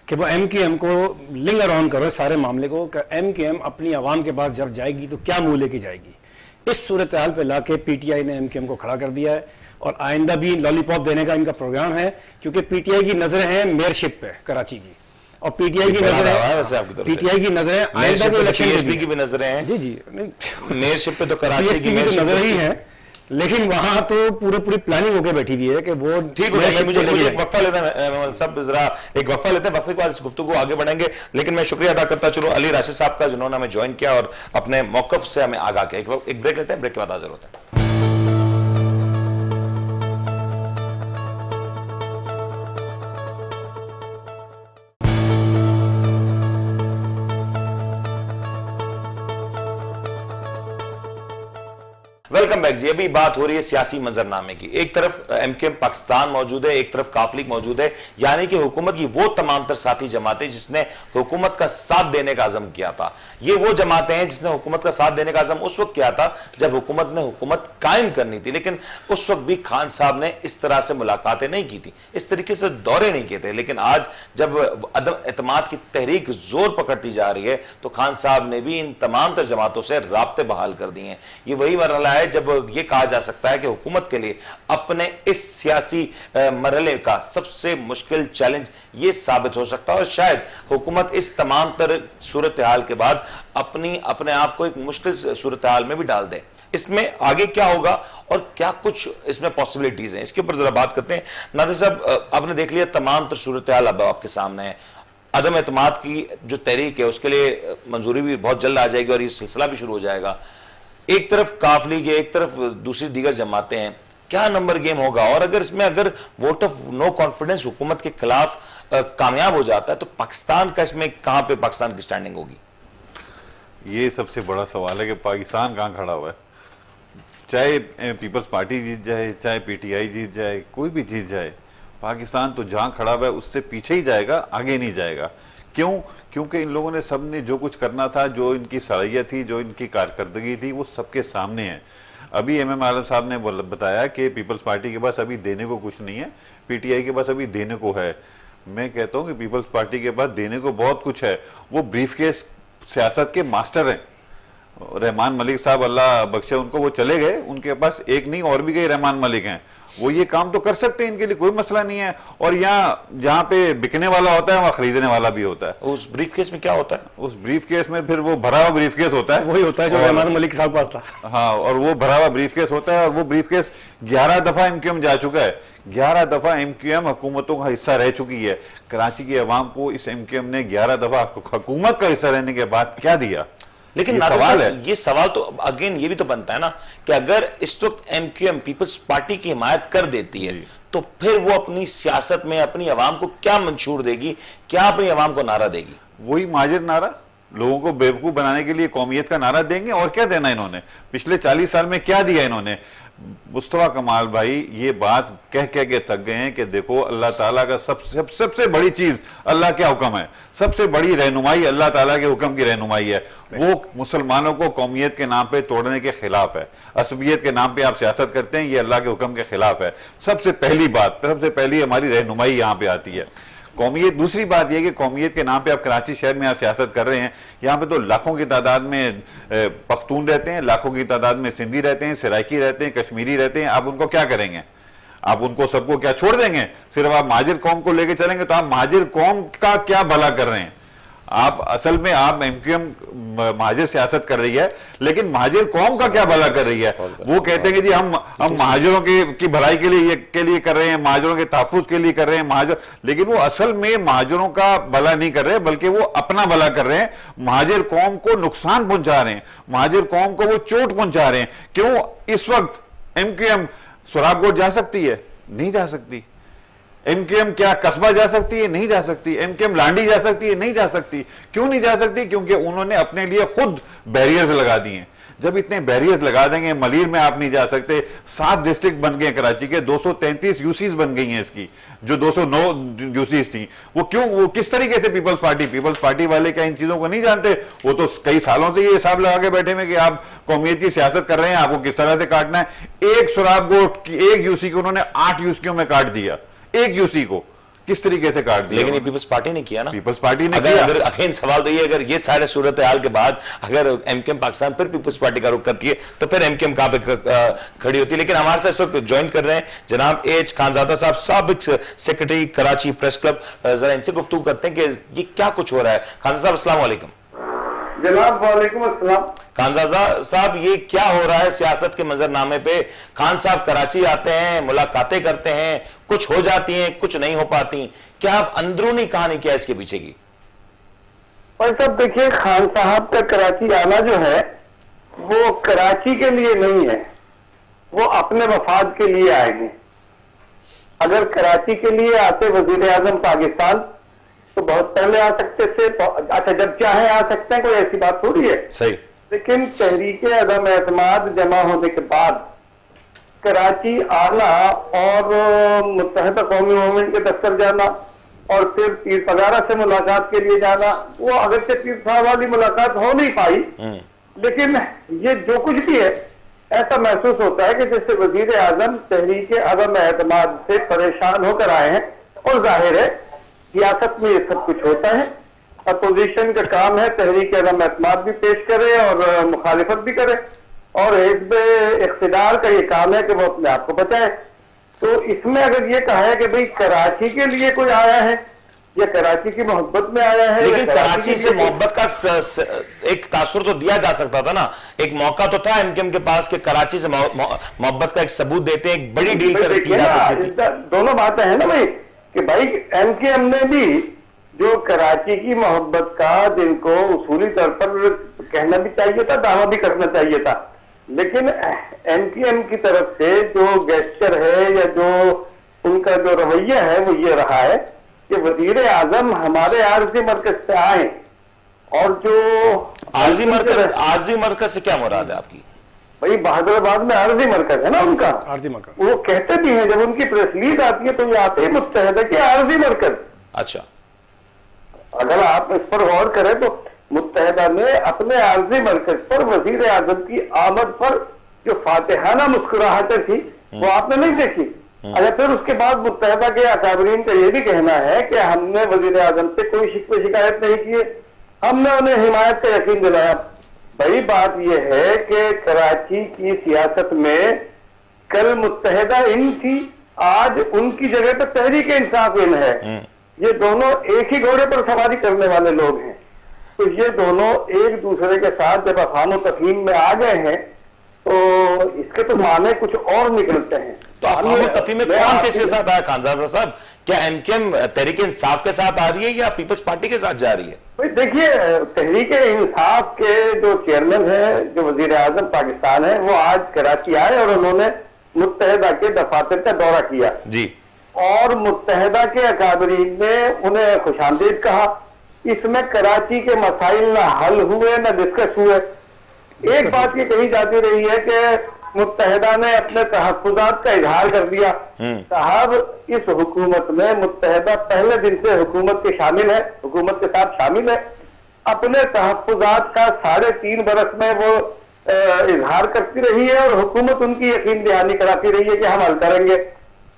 कि वो एमक्यूएम को लिंगर ऑन करो सारे मामले को, एमक्यूएम अपनी आवाम के पास जब जाएगी तो क्या मुंह लेके जाएगी। इस सूरत हाल पे लाके पीटीआई ने एमक्यूएम को खड़ा कर दिया है, और आइंदा भी लॉलीपॉप देने का इनका प्रोग्राम है, क्योंकि पीटीआई की नजरें हैं मेयरशिप पे कराची की, और पीटीआई की नजरें आइंदा के इलेक्शन की भी नजरें हैं। जी जी, मेयरशिप पे तो कराची की नजर ही है, लेकिन वहां तो पूरी प्लानिंग होकर बैठी हुई है कि वो ठीक है। मुझे एक वक्फा लेना है सब, जरा एक वक्फा लेते हैं, वक्फे के बाद इस गुफ्तगू आगे बढ़ेंगे। लेकिन मैं शुक्रिया अदा करता चलूं अली राशिद साहब का, जिन्होंने हमें ज्वाइन किया और अपने मौकफ से हमें आगाह किया। एक ब्रेक लेते हैं, ब्रेक के बाद हाजिर होते हैं। वेलकम बैक जी। अभी बात हो रही है सियासी मंजरनामे की। एक तरफ एमकेएम पाकिस्तान मौजूद है, एक तरफ काफ लीग मौजूद है, यानी कि हुकूमत की वो तमाम तर साथी जमातें जिसने हुकूमत का साथ देने का अज़म किया था। ये वो जमातें हैं जिसने हुकूमत का साथ देने का अज़म उस वक्त किया था जब हुकूमत ने हुकूमत कायम करनी थी, लेकिन उस वक्त भी खान साहब ने इस तरह से मुलाकातें नहीं की थी, इस तरीके से दौरे नहीं किए थे। लेकिन आज जब अदम एतमाद की तहरीक जोर पकड़ती जा रही है तो खान साहब ने भी इन तमाम तर जमातों से राब्ते बहाल कर दिए हैं। ये वही मरहला है जब ये कहा जा सकता है कि हुकूमत के लिए अपने इस सियासी मरहले का सबसे मुश्किल चैलेंज ये साबित हो सकता है और शायद हुकूमत इस तमाम तर सूरत हाल के बाद अपने आप को एक मुश्किल सूरत हाल में भी डाल दे। इसमें आगे क्या होगा और क्या कुछ इसमें पॉसिबिलिटीज हैं, इसके ऊपर जरा बात करते हैं। नादिर साहब, आपने देख लिया तमाम तर सूरत हाल अब आपके सामने है। अदम एतमाद की जो तहरीक है उसके लिए मंजूरी भी बहुत जल्द आ जाएगी और ये सिलसिला भी शुरू हो जाएगा। एक तरफ काफ लीग है, एक तरफ दूसरी दीगर जमातें हैं। क्या नंबर गेम होगा और अगर वोट ऑफ नो कॉन्फिडेंस हुकूमत के खिलाफ कामयाब हो जाता है तो पाकिस्तान का इसमें कहां पे पाकिस्तान की स्टैंडिंग होगी? ये सबसे बड़ा सवाल है कि पाकिस्तान कहाँ खड़ा हुआ है। चाहे पीपल्स पार्टी जीत जाए, चाहे पीटीआई जीत जाए, कोई भी जीत जाए, पाकिस्तान तो जहां खड़ा हुआ है उससे पीछे ही जाएगा, आगे नहीं जाएगा। क्यों? क्योंकि इन लोगों ने सब ने जो कुछ करना था, जो इनकी सलाहियत थी, जो इनकी कारकर्दगी थी, वो सबके सामने है। अभी एमएम आलम साहब ने बताया कि पीपल्स पार्टी के पास अभी देने को कुछ नहीं है, पीटीआई के पास अभी देने को है। मैं कहता हूं कि पीपल्स पार्टी के पास देने को बहुत कुछ है। वो ब्रीफकेस सियासत के मास्टर हैं। रहमान मलिक साहब, अल्लाह बख्शे उनको, वो चले गए, उनके पास एक नहीं और भी कई रहमान मलिक हैं। वो ये काम तो कर सकते हैं, इनके लिए कोई मसला नहीं है। और यहाँ जहाँ पे बिकने वाला होता है वहाँ खरीदने वाला भी होता है। उस ब्रीफकेस में क्या होता है? उस ब्रीफकेस में फिर वो भरा हुआ ब्रीफकेस होता है, वही होता है जो रहमान मलिक साहब पास था। हाँ, और वो भरा हुआ ब्रीफकेस होता है और वो ब्रीफकेस 11 दफा एमक्यूएम जा चुका है। 11 दफा एमक्यूएम हुकूमतों का हिस्सा रह चुकी है। कराची की अवाम को इस एमक्यूएम ने 11 दफा हुकूमत का हिस्सा रहने के बाद क्या दिया? लेकिन ये सवाल तो अगेन ये भी तो बनता है ना कि अगर इस वक्त एमक्यूएम पीपल्स पार्टी की हिमायत कर देती है तो फिर वो अपनी सियासत में अपनी आवाम को क्या मंशूर देगी, क्या अपनी आवाम को नारा देगी? वही माजिर नारा, लोगों को बेवकूफ बनाने के लिए कौमियत का नारा देंगे। और क्या देना इन्होंने? पिछले 40 साल में क्या दिया इन्होंने? मुस्तफा कमाल भाई ये बात कह के थक गए हैं कि देखो अल्लाह ताला का सबसे बड़ी चीज अल्लाह क्या हुक्म है, सबसे बड़ी रहनुमाई अल्लाह ताला के हुक्म की रहनुमाई है। वो मुसलमानों को कौमियत के नाम पे तोड़ने के खिलाफ है, असबियत के नाम पे आप सियासत करते हैं, ये अल्लाह के हुक्म के खिलाफ है। सबसे पहली बात, सबसे पहली हमारी रहनुमाई यहाँ पे आती है कौमियत। दूसरी बात यह कि कौमियत के नाम पे आप कराची शहर में आप सियासत कर रहे हैं। यहाँ पे तो लाखों की तादाद में पख्तून रहते हैं, लाखों की तादाद में सिंधी रहते हैं, सराइकी रहते हैं, कश्मीरी रहते हैं। आप उनको क्या करेंगे? आप उनको सबको क्या छोड़ देंगे? सिर्फ आप महाजिर कौम को लेके चलेंगे तो आप महाजिर कौम का क्या भला कर रहे हैं? आप असल में आप एमक्यूएम महाजिर सियासत कर रही है, लेकिन महाजिर कौम का क्या भला कर रही है? वो कहते हैं कि जी हम महाजिरों की भलाई के लिए कर रहे हैं, महाजिरों के तहफ्फुज़ के लिए कर रहे हैं महाजिर, लेकिन वो असल में महाजिरों का भला नहीं कर रहे, बल्कि वो अपना भला कर रहे हैं। महाजिर कौम को नुकसान पहुंचा रहे हैं, महाजिर कौम को वो चोट पहुंचा रहे हैं। क्यों? इस वक्त एमक्यूएम सुराबकोट जा सकती है? नहीं जा सकती। एमक्यूएम क्या कस्बा जा सकती है? नहीं जा सकती। एमक्यूएम लांडी जा सकती है? नहीं जा सकती। क्यों नहीं जा सकती? क्योंकि उन्होंने अपने लिए खुद बैरियर्स लगा दिए। जब इतने बैरियर्स लगा देंगे, मलीर में आप नहीं जा सकते। 7 डिस्ट्रिक्ट बन गए कराची के, 233 यूसीज बन गई हैं इसकी, जो 209 यूसीज थी। वो क्यों? वो किस तरीके से पीपल्स पार्टी वाले क्या इन चीजों को नहीं जानते? वो तो कई सालों से ये हिसाब लगा के बैठे हैं कि आप कौमियत की सियासत कर रहे हैं, आपको किस तरह से काटना है। एक सुराबकोट की एक यूसी को उन्होंने 8 यूसीओं में काट दिया, एक यूसी को किस तरीके से काट दिया। लेकिन ये पीपल्स पार्टी ने किया ना। पीपल्स पार्टी ने किया। अगर अगेन सवाल तो ये, अगर ये सारे सूरत हाल के बाद अगर एमक्यूएम पाकिस्तान फिर पीपल्स पार्टी का रुख करती है तो फिर एमक्यूएम कहां पे खड़ी होती है? लेकिन हमारे साथ इस वक्त ज्वाइन कर रहे हैं जनाब एच खानजादा साहब, साबिक सेक्रेटरी कराची प्रेस क्लब। जरा इनसे गुफ्तगू करते हैं कि ये क्या कुछ हो रहा है। खानजादा साहब अस्सलाम वालेकुम। जनाब वालेकुम अस्सलाम। खानजादा साहब ये क्या हो रहा है सियासत के मंजरनामे पे? खान साहब कराची आते हैं, मुलाकातें करते हैं, कुछ हो जाती हैं, कुछ नहीं हो पाती। क्या आप अंदरूनी कहानी क्या इसके पीछे की? और सब देखिए, खान साहब का कराची आना जो है वो कराची के लिए नहीं है, वो अपने मफाद के लिए आएंगे। अगर कराची के लिए आते वजीर आजम पाकिस्तान तो बहुत पहले आ सकते थे। अच्छा, जब चाहे आ सकते हैं, कोई ऐसी बात थोड़ी है। सही। लेकिन तहरीके अदम एतमाद जमा होने के बाद कराची आना और मुत्तहदा कौमी मूवमेंट के दफ्तर जाना और फिर पीर पगारा से मुलाकात के लिए जाना, वो अगरचे पीर साहब वाली मुलाकात हो नहीं पाई, लेकिन ये जो कुछ भी है ऐसा महसूस होता है कि जैसे वजीर आजम तहरीके अदम एतमाद से परेशान होकर आए हैं। और जाहिर है सियासत में ये सब कुछ होता है, अपोजिशन का काम है तहरीके अदम एतमाद भी पेश करे और मुखालिफत भी करे, और हिज़्ब इक़्तिदार का ये काम है कि वो अपने आप को बचाए। तो इसमें अगर ये कहा है कि भाई कराची के लिए कोई आया है या कराची की मोहब्बत में आया है, लेकिन कराची से मोहब्बत का एक तासुर तो दिया जा सकता था ना, एक मौका तो था एमकेएम के पास कि कराची से मोहब्बत का एक सबूत देते हैं, एक बड़ी डील की जा सकती थी। दोनों बातें हैं ना भाई, कि भाई एमकेएम ने भी जो कराची की मोहब्बत का जिनको उसूली तौर पर कहना भी चाहिए था, दावा भी करना चाहिए था, लेकिन एमकेएम की तरफ से जो गेस्चर है या जो उनका जो रवैया है वो ये रहा है कि वजीर आजम हमारे आरजी मरकज से आए, और जो आरजी मरकज से क्या मुराद है आपकी? भाई बहादुराबाद में आरजी मरकज है ना उनका, आरजी मरकज वो कहते भी हैं, जब उनकी प्रेस रिलीज आती है तो ये आते हैं मुत्तहदा के आरजी मरकज। अच्छा, अगर आप इस पर गौर करें तो मुत्तहदा ने अपने आरजी मरकज पर वजीर आजम की आमद पर जो फातिहाना मुस्कुराहटें थी वो आपने नहीं देखी। अच्छा, फिर उसके बाद मुत्तहदा के अकाबरीन का ये भी कहना है कि हमने वजीर आजम से कोई शिकवे शिकायत नहीं किए, हमने उन्हें हिमायत का यकीन दिलाया। बड़ी बात यह है कि कराची की सियासत में कल मुत्तहदा इन थी, आज उनकी जगह पर तहरीक इंसाफ इन है। ये दोनों एक ही घोड़े पर सवारी करने वाले लोग हैं, तो ये दोनों एक दूसरे के साथ जब अफाम तफहीम में आ गए हैं तो इसके तो माने कुछ और निकलते हैं। तो अफाम तफहीम में कौन किसके साथ आया खानजादा साहब? क्या एमकेएम तहरीक इंसाफ के साथ आ रही है या पीपल्स पार्टी के साथ जा रही है? भाई देखिए, तहरीक इंसाफ के जो चेयरमैन है, जो वजीर आजम पाकिस्तान है, वो आज कराची आए और उन्होंने मुत्तहदा के दफातर का दौरा किया जी, और मुत्तहदा के अकाबरीन ने उन्हें खुशामदीद कहा। इसमें कराची के मसाइल न हल हुए न डिस्कस हुए। एक बात ये कही जाती रही है कि मुत्तहदा ने अपने तहफ्फुज़ात का इजहार कर दिया। साहब, इस हुकूमत में मुत्तहदा पहले दिन से हुकूमत के शामिल है, हुकूमत के साथ शामिल है। अपने तहफ्फुज़ात का 3.5 बरस में वो इजहार करती रही है और हुकूमत उनकी यकीन दहानी कराती रही है कि हम हल करेंगे।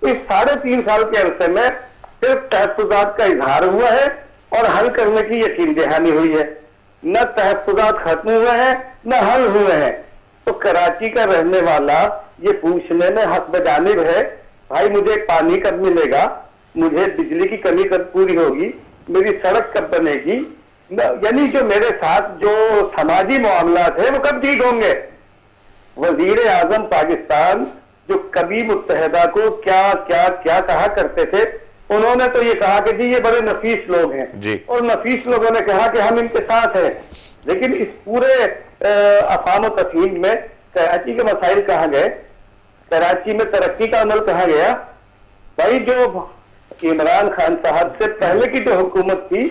इस 3.5 साल के अरसे में सिर्फ तहफ्फुज़ात का इजहार हुआ है और हल करने की यकीन दहानी हुई है। न तहफ्फुज़ात खत्म हुए हैं न हल हुए हैं। तो कराची का रहने वाला ये पूछने में हक बजानिब है, भाई मुझे पानी कब मिलेगा, मुझे बिजली की कमी कब पूरी होगी, मेरी सड़क कब बनेगी, यानी जो मेरे साथ जो समाजी मामलात है वो कब ठीक होंगे। वजीर आजम पाकिस्तान जो कभी मुत्तहदा को क्या क्या क्या कहा करते थे, उन्होंने तो ये कहा कि जी ये बड़े नफीस लोग हैं जी, और नफीस लोगों ने कहा कि हम इनके साथ हैं। लेकिन इस पूरे अफाम तफहीम में कराची के मसाइल कहाँ गए, कराची में तरक्की का अमल कहाँ गया? भाई जो इमरान खान साहब से पहले की जो हुकूमत थी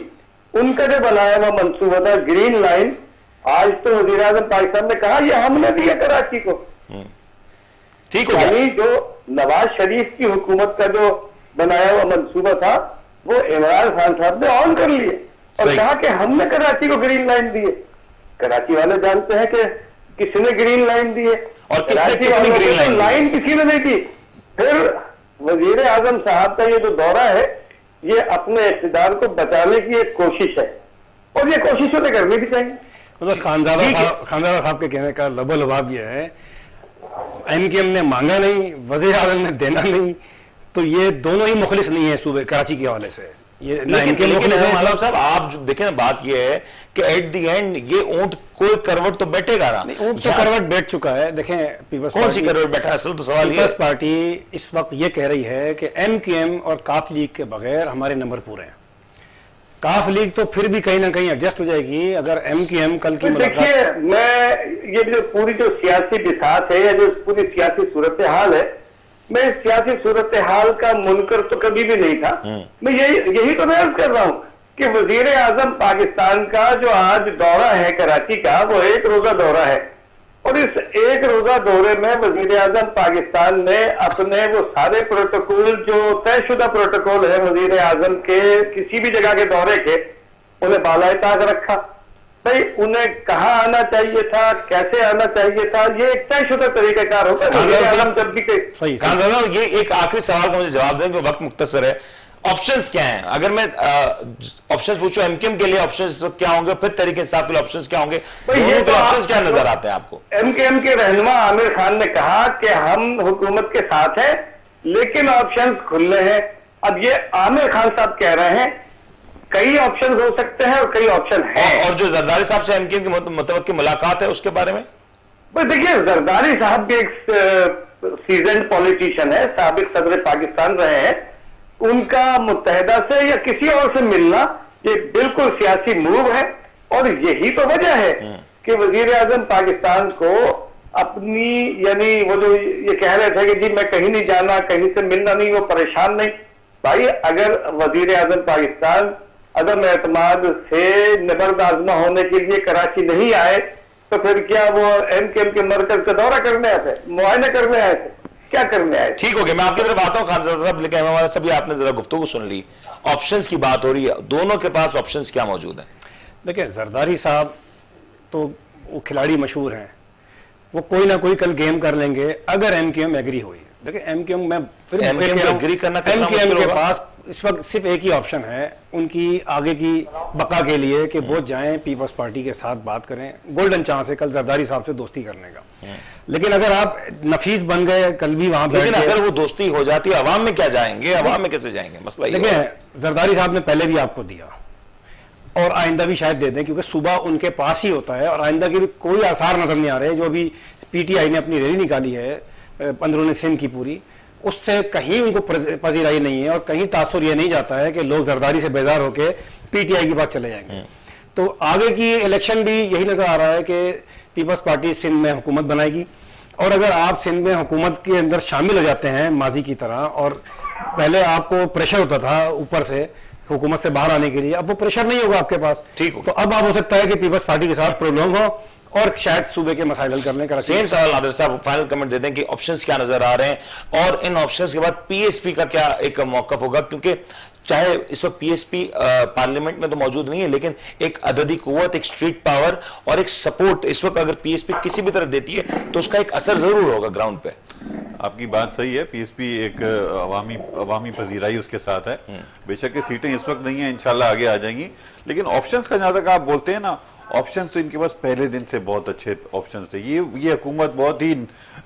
उनका जो बनाया हुआ मंसूबा था ग्रीन लाइन, आज तो वज़ीर आज़म पाकिस्तान ने कहा ये हमने दिया कराची को। ठीक हो गया। यानी जो नवाज शरीफ की हुकूमत का जो बनाया हुआ मंसूबा था वो इमरान खान साहब ने ऑन कर लिए और कहा कि हमने कराची को ग्रीन लाइन दी है। कराची वाले जानते हैं कि किसने ग्रीन लाइन दी है और किसने कितनी ग्रीन लाइन दी? लाइन किसी ने नहीं दी। फिर वजीर आजम साहब का ये जो दौरा है ये अपने इक़्तिदार को बचाने की एक कोशिश है और ये कोशिश उन्हें करनी भी चाहिए। मतलब खानजादा साहब के कहने का लबोलबाब ये है, एमकेएम ने मांगा नहीं, वज़ीर आज़म ने देना नहीं, तो ये दोनों ही मुखलिस नहीं है सूबे कराची के हवाले से। ये लेकिन साहब आप जो देखें ना, बात ये है कि एट द एंड ये ऊंट कोई करवट तो बैठेगा ना। ऊंट तो करवट बैठ चुका है। देखें पीपल्स कौन सी करवट बैठा है, असल तो सवाल ये। पीपल्स पार्टी इस वक्त ये कह रही है कि एमकेएम और काफ लीग के बगैर हमारे नंबर पूरे हैं। काफ लीग तो फिर भी कहीं ना कहीं एडजस्ट हो जाएगी अगर एमकेएम कल की देखिए, मैं ये जो पूरी जो सियासी बिसात है या जो पूरी सियासी सूरत हाल है, मैं सियासी सूरत हाल का मुनकर तो कभी भी नहीं था। मैं यही तो मैं अर्ज कर रहा हूँ कि वजीर आजम पाकिस्तान का जो आज दौरा है कराची का, वो एक रोजा दौरा है, और इस एक रोजा दौरे में वजीर आजम पाकिस्तान ने अपने वो सारे प्रोटोकॉल जो तयशुदा प्रोटोकॉल है वजीर आजम के किसी भी जगह के दौरे के, उन्हें बालाए ताक रखा। भाई उन्हें कहाँ आना चाहिए था, कैसे आना चाहिए था, ये एक तयशुदा तरीकाकार होता है। वजीर आजम जब भी सही ये एक आखिरी सवाल का मुझे जवाब दें, क्योंकि वक्त मुख्तसर है। ऑप्शंस क्या हैं? अगर मैं ऑप्शंस पूछूं एमकेएम के लिए ऑप्शंस क्या होंगे, फिर तरीके इंसाफ के लिए ऑप्शंस क्या होंगे, ये तो ऑप्शंस क्या नजर आते हैं आपको? एमकेएम के रहनुमा आमिर खान ने कहा कि हम हुकूमत के साथ हैं, लेकिन ऑप्शंस खुले हैं। अब ये आमिर खान साहब कह रहे हैं कई ऑप्शन हो सकते हैं और कई ऑप्शन हैं। और जो जरदारी साहब से एमकेएम की मतलब की मुलाकात है उसके बारे में? बस देखिए, जरदारी साहब भी एक सीजन पॉलिटिशियन है, साबिक सदर पाकिस्तान रहे हैं। उनका मुत्तहिदा से या किसी और से मिलना ये बिल्कुल सियासी मूव है, और यही तो वजह है कि वजीर आजम पाकिस्तान को अपनी, यानी वो जो ये कह रहे थे कि जी मैं कहीं नहीं जाना, कहीं से मिलना नहीं, वो परेशान नहीं। भाई अगर वजीर आजम पाकिस्तान अदम एतमाद से निबर्द आजमा होने के लिए कराची नहीं आए, तो फिर क्या वो एमकेएम के मरकज का दौरा करने आए थे, मुआयना करने आए थे, क्या करने आए? ठीक हो गया, मैं आपकी तरफ आता हूं खान साहब, लेकिन हमारा सभी आपने जरा गुफ्तगू सुन ली, ऑप्शंस की बात हो रही है, दोनों के पास ऑप्शंस क्या मौजूद हैं? देखिए, जरदारी साहब तो वो खिलाड़ी मशहूर हैं, वो कोई ना कोई कल गेम कर लेंगे अगर एमकेएम एग्री हुई। देखिए एमकेएम में फिर एग्री करना कितना मुश्किल एमकेएम के होगा? पास इस वक्त सिर्फ एक ही ऑप्शन है उनकी आगे की बका के लिए कि वो जाएं पीपल्स पार्टी के साथ बात करें, गोल्डन चांस है कल जरदारी साहब से दोस्ती करने का। लेकिन अगर आप नफीस बन गए कल भी वहां, लेकिन अगर वो दोस्ती हो जाती है अवाम में क्या जाएंगे, अवाम में कैसे जाएंगे? मसला ये देखिए, जरदारी साहब ने पहले भी आपको दिया और आइंदा भी शायद दे दें, क्योंकि सुबह उनके पास ही होता है और आइंदा के भी कोई आसार नजर नहीं आ रहे। जो अभी पीटीआई ने अपनी रैली निकाली है अंदरूनी सिंध की पूरी, उससे कहीं उनको पजीराई नहीं है और कहीं तासुर ये नहीं जाता है कि लोग जरदारी से बेजार होकर पीटीआई के पास चले जाएंगे। तो आगे की इलेक्शन भी यही नजर आ रहा है कि पीपल्स पार्टी सिंध में हुकूमत बनाएगी, और अगर आप सिंध में हुकूमत के अंदर शामिल हो जाते हैं माजी की तरह, और पहले आपको प्रेशर होता था ऊपर से हुकूमत से बाहर आने के लिए, अब वो प्रेशर नहीं होगा आपके पास। ठीक हो, तो अब आप हो सकता है कि पीपल्स पार्टी के साथ प्रोलॉन्ग हो और शायद सूबे के मसाइल हल करने का। सेम सवाल नादिर साहब, फाइनल कमेंट दे दें कि ऑप्शंस क्या नजर आ रहे हैं और इन ऑप्शंस के बाद पीएसपी का क्या एक मौकफ होगा, क्योंकि चाहे इस वक्त पीएसपी पार्लियामेंट में तो मौजूद नहीं है, लेकिन एक अददी कुव्वत, एक स्ट्रीट पावर और एक सपोर्ट इस वक्त अगर पीएसपी किसी भी तरफ देती है तो उसका एक असर जरूर होगा ग्राउंड पे। आपकी बात सही है, पीएसपी एक अवामी पजीराई उसके साथ है। बेशक सीटें इस वक्त नहीं है, इंशाल्लाह आगे आ जाएंगी, लेकिन ऑप्शंस का जहां तक आप बोलते हैं ना, ऑप्शंस तो इनके पास पहले दिन से बहुत अच्छे ऑप्शंस थे। ये हुकूमत बहुत ही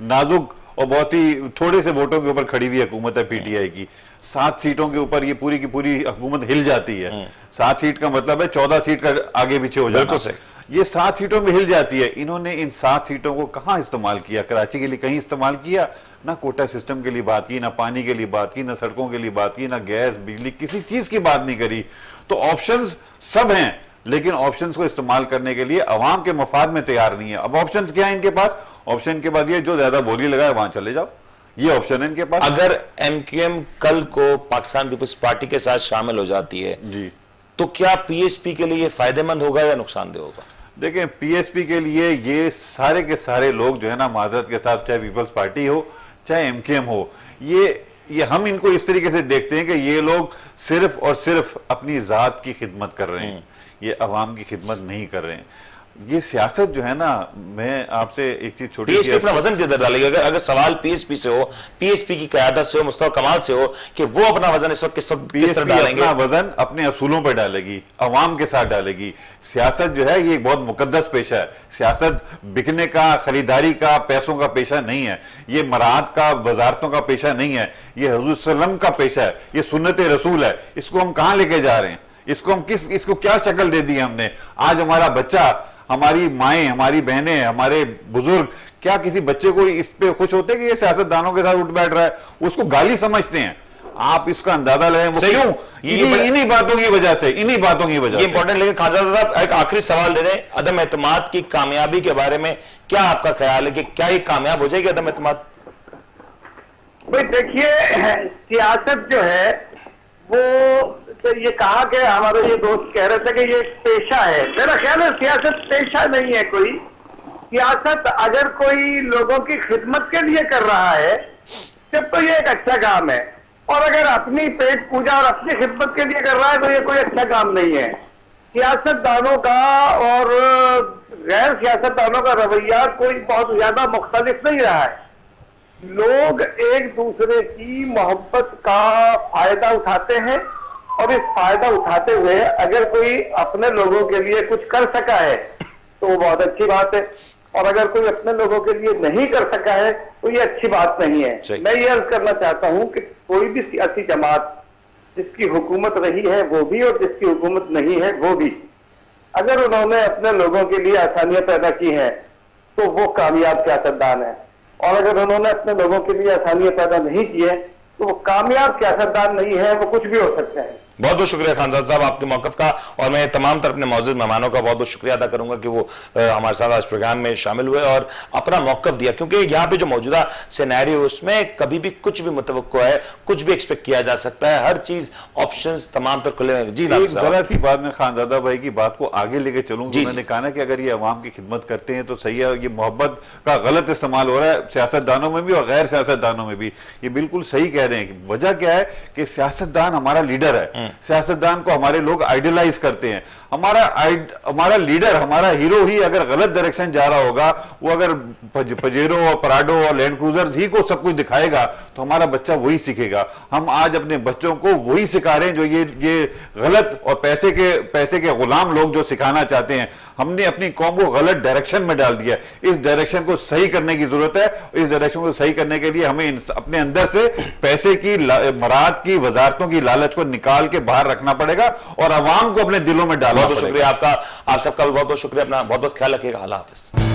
नाजुक और बहुत ही थोड़े से वोटों के ऊपर खड़ी हुई हुकूमत है पीटीआई की। 7 सीटों के ऊपर ये पूरी की पूरी हुकूमत हिल जाती है। 7 सीट का मतलब है 14 सीट का आगे पीछे हो जाता है। ये 7 सीटों में हिल जाती है। इन्होंने इन 7 सीटों को कहां इस्तेमाल किया? कराची के लिए कहीं इस्तेमाल किया? ना कोटा सिस्टम के लिए बात की, ना पानी के लिए बात की, ना सड़कों के लिए बात की, ना गैस बिजली, किसी चीज की बात नहीं करी। तो ऑप्शंस सब हैं, लेकिन ऑप्शंस को इस्तेमाल करने के लिए अवाम के मफाद में तैयार नहीं है। अब ऑप्शंस क्या है इनके पास? ऑप्शन के बाद ये जो ज्यादा बोली लगाए वहां चले जाओ, ये ऑप्शन है इनके पास। अगर एमकेएम कल को पाकिस्तान पीपल्स पार्टी के साथ शामिल हो जाती है जी, तो क्या पीएसपी के लिए फायदेमंद होगा या नुकसानदेह होगा? देखें, पीएसपी के लिए ये सारे के सारे लोग जो है ना, माजरत के साथ, चाहे पीपल्स पार्टी हो चाहे एमकेएम हो, ये हम इनको इस तरीके से देखते हैं कि ये लोग सिर्फ और सिर्फ अपनी जात की खिदमत कर रहे हैं, ये अवाम की खिदमत नहीं कर रहे हैं। ये सियासत जो है ना, मैं आपसे एक चीज छोटी, पीएसपी अपना वजन किधर डालेगी? अगर सवाल पीएसपी से हो, पीएसपी की क़यादत से हो, मुस्तफा कमाल से हो कि वो अपना वजन इस वक्त किस तरह डालेंगे? अपना वजन अपने असूलों पर डालेगी, अवाम के साथ डालेगी। सियासत जो है ये एक बहुत मुकद्दस पेशा है। सियासत बिकने का, खरीदारी का, पैसों का पेशा नहीं है। ये मराद का, वजारतों का पेशा नहीं है। ये हुजूर सल्लम का पेशा है, ये सुन्नत रसूल है। इसको हम कहां लेके जा रहे हैं? इसको क्या शक्ल दे दी हमने? आज हमारा बच्चा, हमारी माएँ, हमारी बहनें, हमारे बुजुर्ग, क्या किसी बच्चे को इस पे खुश होते हैं कि ये सियासतदानों के साथ उठ बैठ रहा है? उसको गाली समझते हैं। आप इसका अंदाजा लगाएं वो क्यों? इन्हीं बातों की वजह से, इन्हीं बातों की वजह से। इंपॉर्टेंट। लेकिन खान साहब एक आखिरी सवाल दे दें, अदम एतमाद की कामयाबी के बारे में क्या आपका ख्याल है कि क्या ये कामयाब हो जाएगी अदम एतमाद? भाई देखिए, सियासत जो है वो तो ये कहा कि हमारे ये दोस्त कह रहे थे कि ये एक पेशा है। मेरा ख्याल है सियासत पेशा नहीं है कोई। सियासत अगर कोई लोगों की खिदमत के लिए कर रहा है तब तो ये एक अच्छा काम है, और अगर अपनी पेट पूजा और अपनी खिदमत के लिए कर रहा है तो ये कोई अच्छा काम नहीं है। सियासतदानों का और गैर सियासतदानों का रवैया कोई बहुत ज्यादा मुख्तलिफ नहीं रहा है। लोग एक दूसरे की मोहब्बत का फायदा उठाते हैं, और इस फायदा उठाते हुए अगर कोई अपने लोगों के लिए कुछ कर सका है तो वो बहुत अच्छी बात है, और अगर कोई अपने लोगों के लिए नहीं कर सका है तो ये अच्छी बात नहीं है। मैं ये अर्ज करना चाहता हूं कि कोई भी सियासी जमात जिसकी हुकूमत रही है वो भी और जिसकी हुकूमत नहीं है वो भी, अगर उन्होंने अपने लोगों के लिए आसानियां पैदा की हैं तो वो कामयाब सियासतदान है, और अगर उन्होंने अपने लोगों के लिए आसानियां पैदा नहीं की है तो वो कामयाब सियासतदान नहीं है, वो कुछ भी हो सकते हैं। बहुत बहुत शुक्रिया खानजाद साहब आपके मौकफ का, और मैं तमाम तरफ अपने मौजूद मेहमानों का बहुत बहुत शुक्रिया अदा करूंगा कि वो हमारे साथ आज प्रोग्राम में शामिल हुए और अपना मौकफ दिया, क्योंकि यहाँ पे जो मौजूदा सिनेरियो उसमें कभी भी कुछ भी मुतवक्को है, कुछ भी एक्सपेक्ट किया जा सकता है, हर चीज ऑप्शंस तमाम तर खुले हैं। जी एक जरा सी बात में खानजादा भाई की बात को आगे लेके चलूं, जी, मैंने कहा ना कि अगर ये अवाम की खिदमत करते हैं तो सही है, ये मोहब्बत का गलत इस्तेमाल हो रहा है सियासतदानों में भी और गैर सियासतदानों में भी। ये बिल्कुल सही कह रहे हैं। वजह क्या है कि सियासतदान हमारा लीडर है, सियासतदान को हमारे लोग आइडियलाइज करते हैं। हमारा लीडर, हमारा हीरो ही अगर गलत डायरेक्शन जा रहा होगा, वो अगर पजेरो और पराडो और लैंड क्रूजर ही को सब कुछ दिखाएगा तो हमारा बच्चा वही सीखेगा। हम आज अपने बच्चों को वही सिखा रहे हैं जो ये गलत और पैसे के गुलाम लोग जो सिखाना चाहते हैं। हमने अपनी कौम को गलत डायरेक्शन में डाल दिया। इस डायरेक्शन को सही करने की जरूरत है। इस डायरेक्शन को सही करने के लिए हमें अपने अंदर से पैसे की, मराद की, वजारतों की लालच को निकाल के बाहर रखना पड़ेगा और अवाम को अपने दिलों में डालना पड़ेगा। बहुत शुक्रिया आपका, आप सबका बहुत बहुत शुक्रिया। अपना बहुत बहुत ख्याल रखिएगा। अल्लाह हाफिज।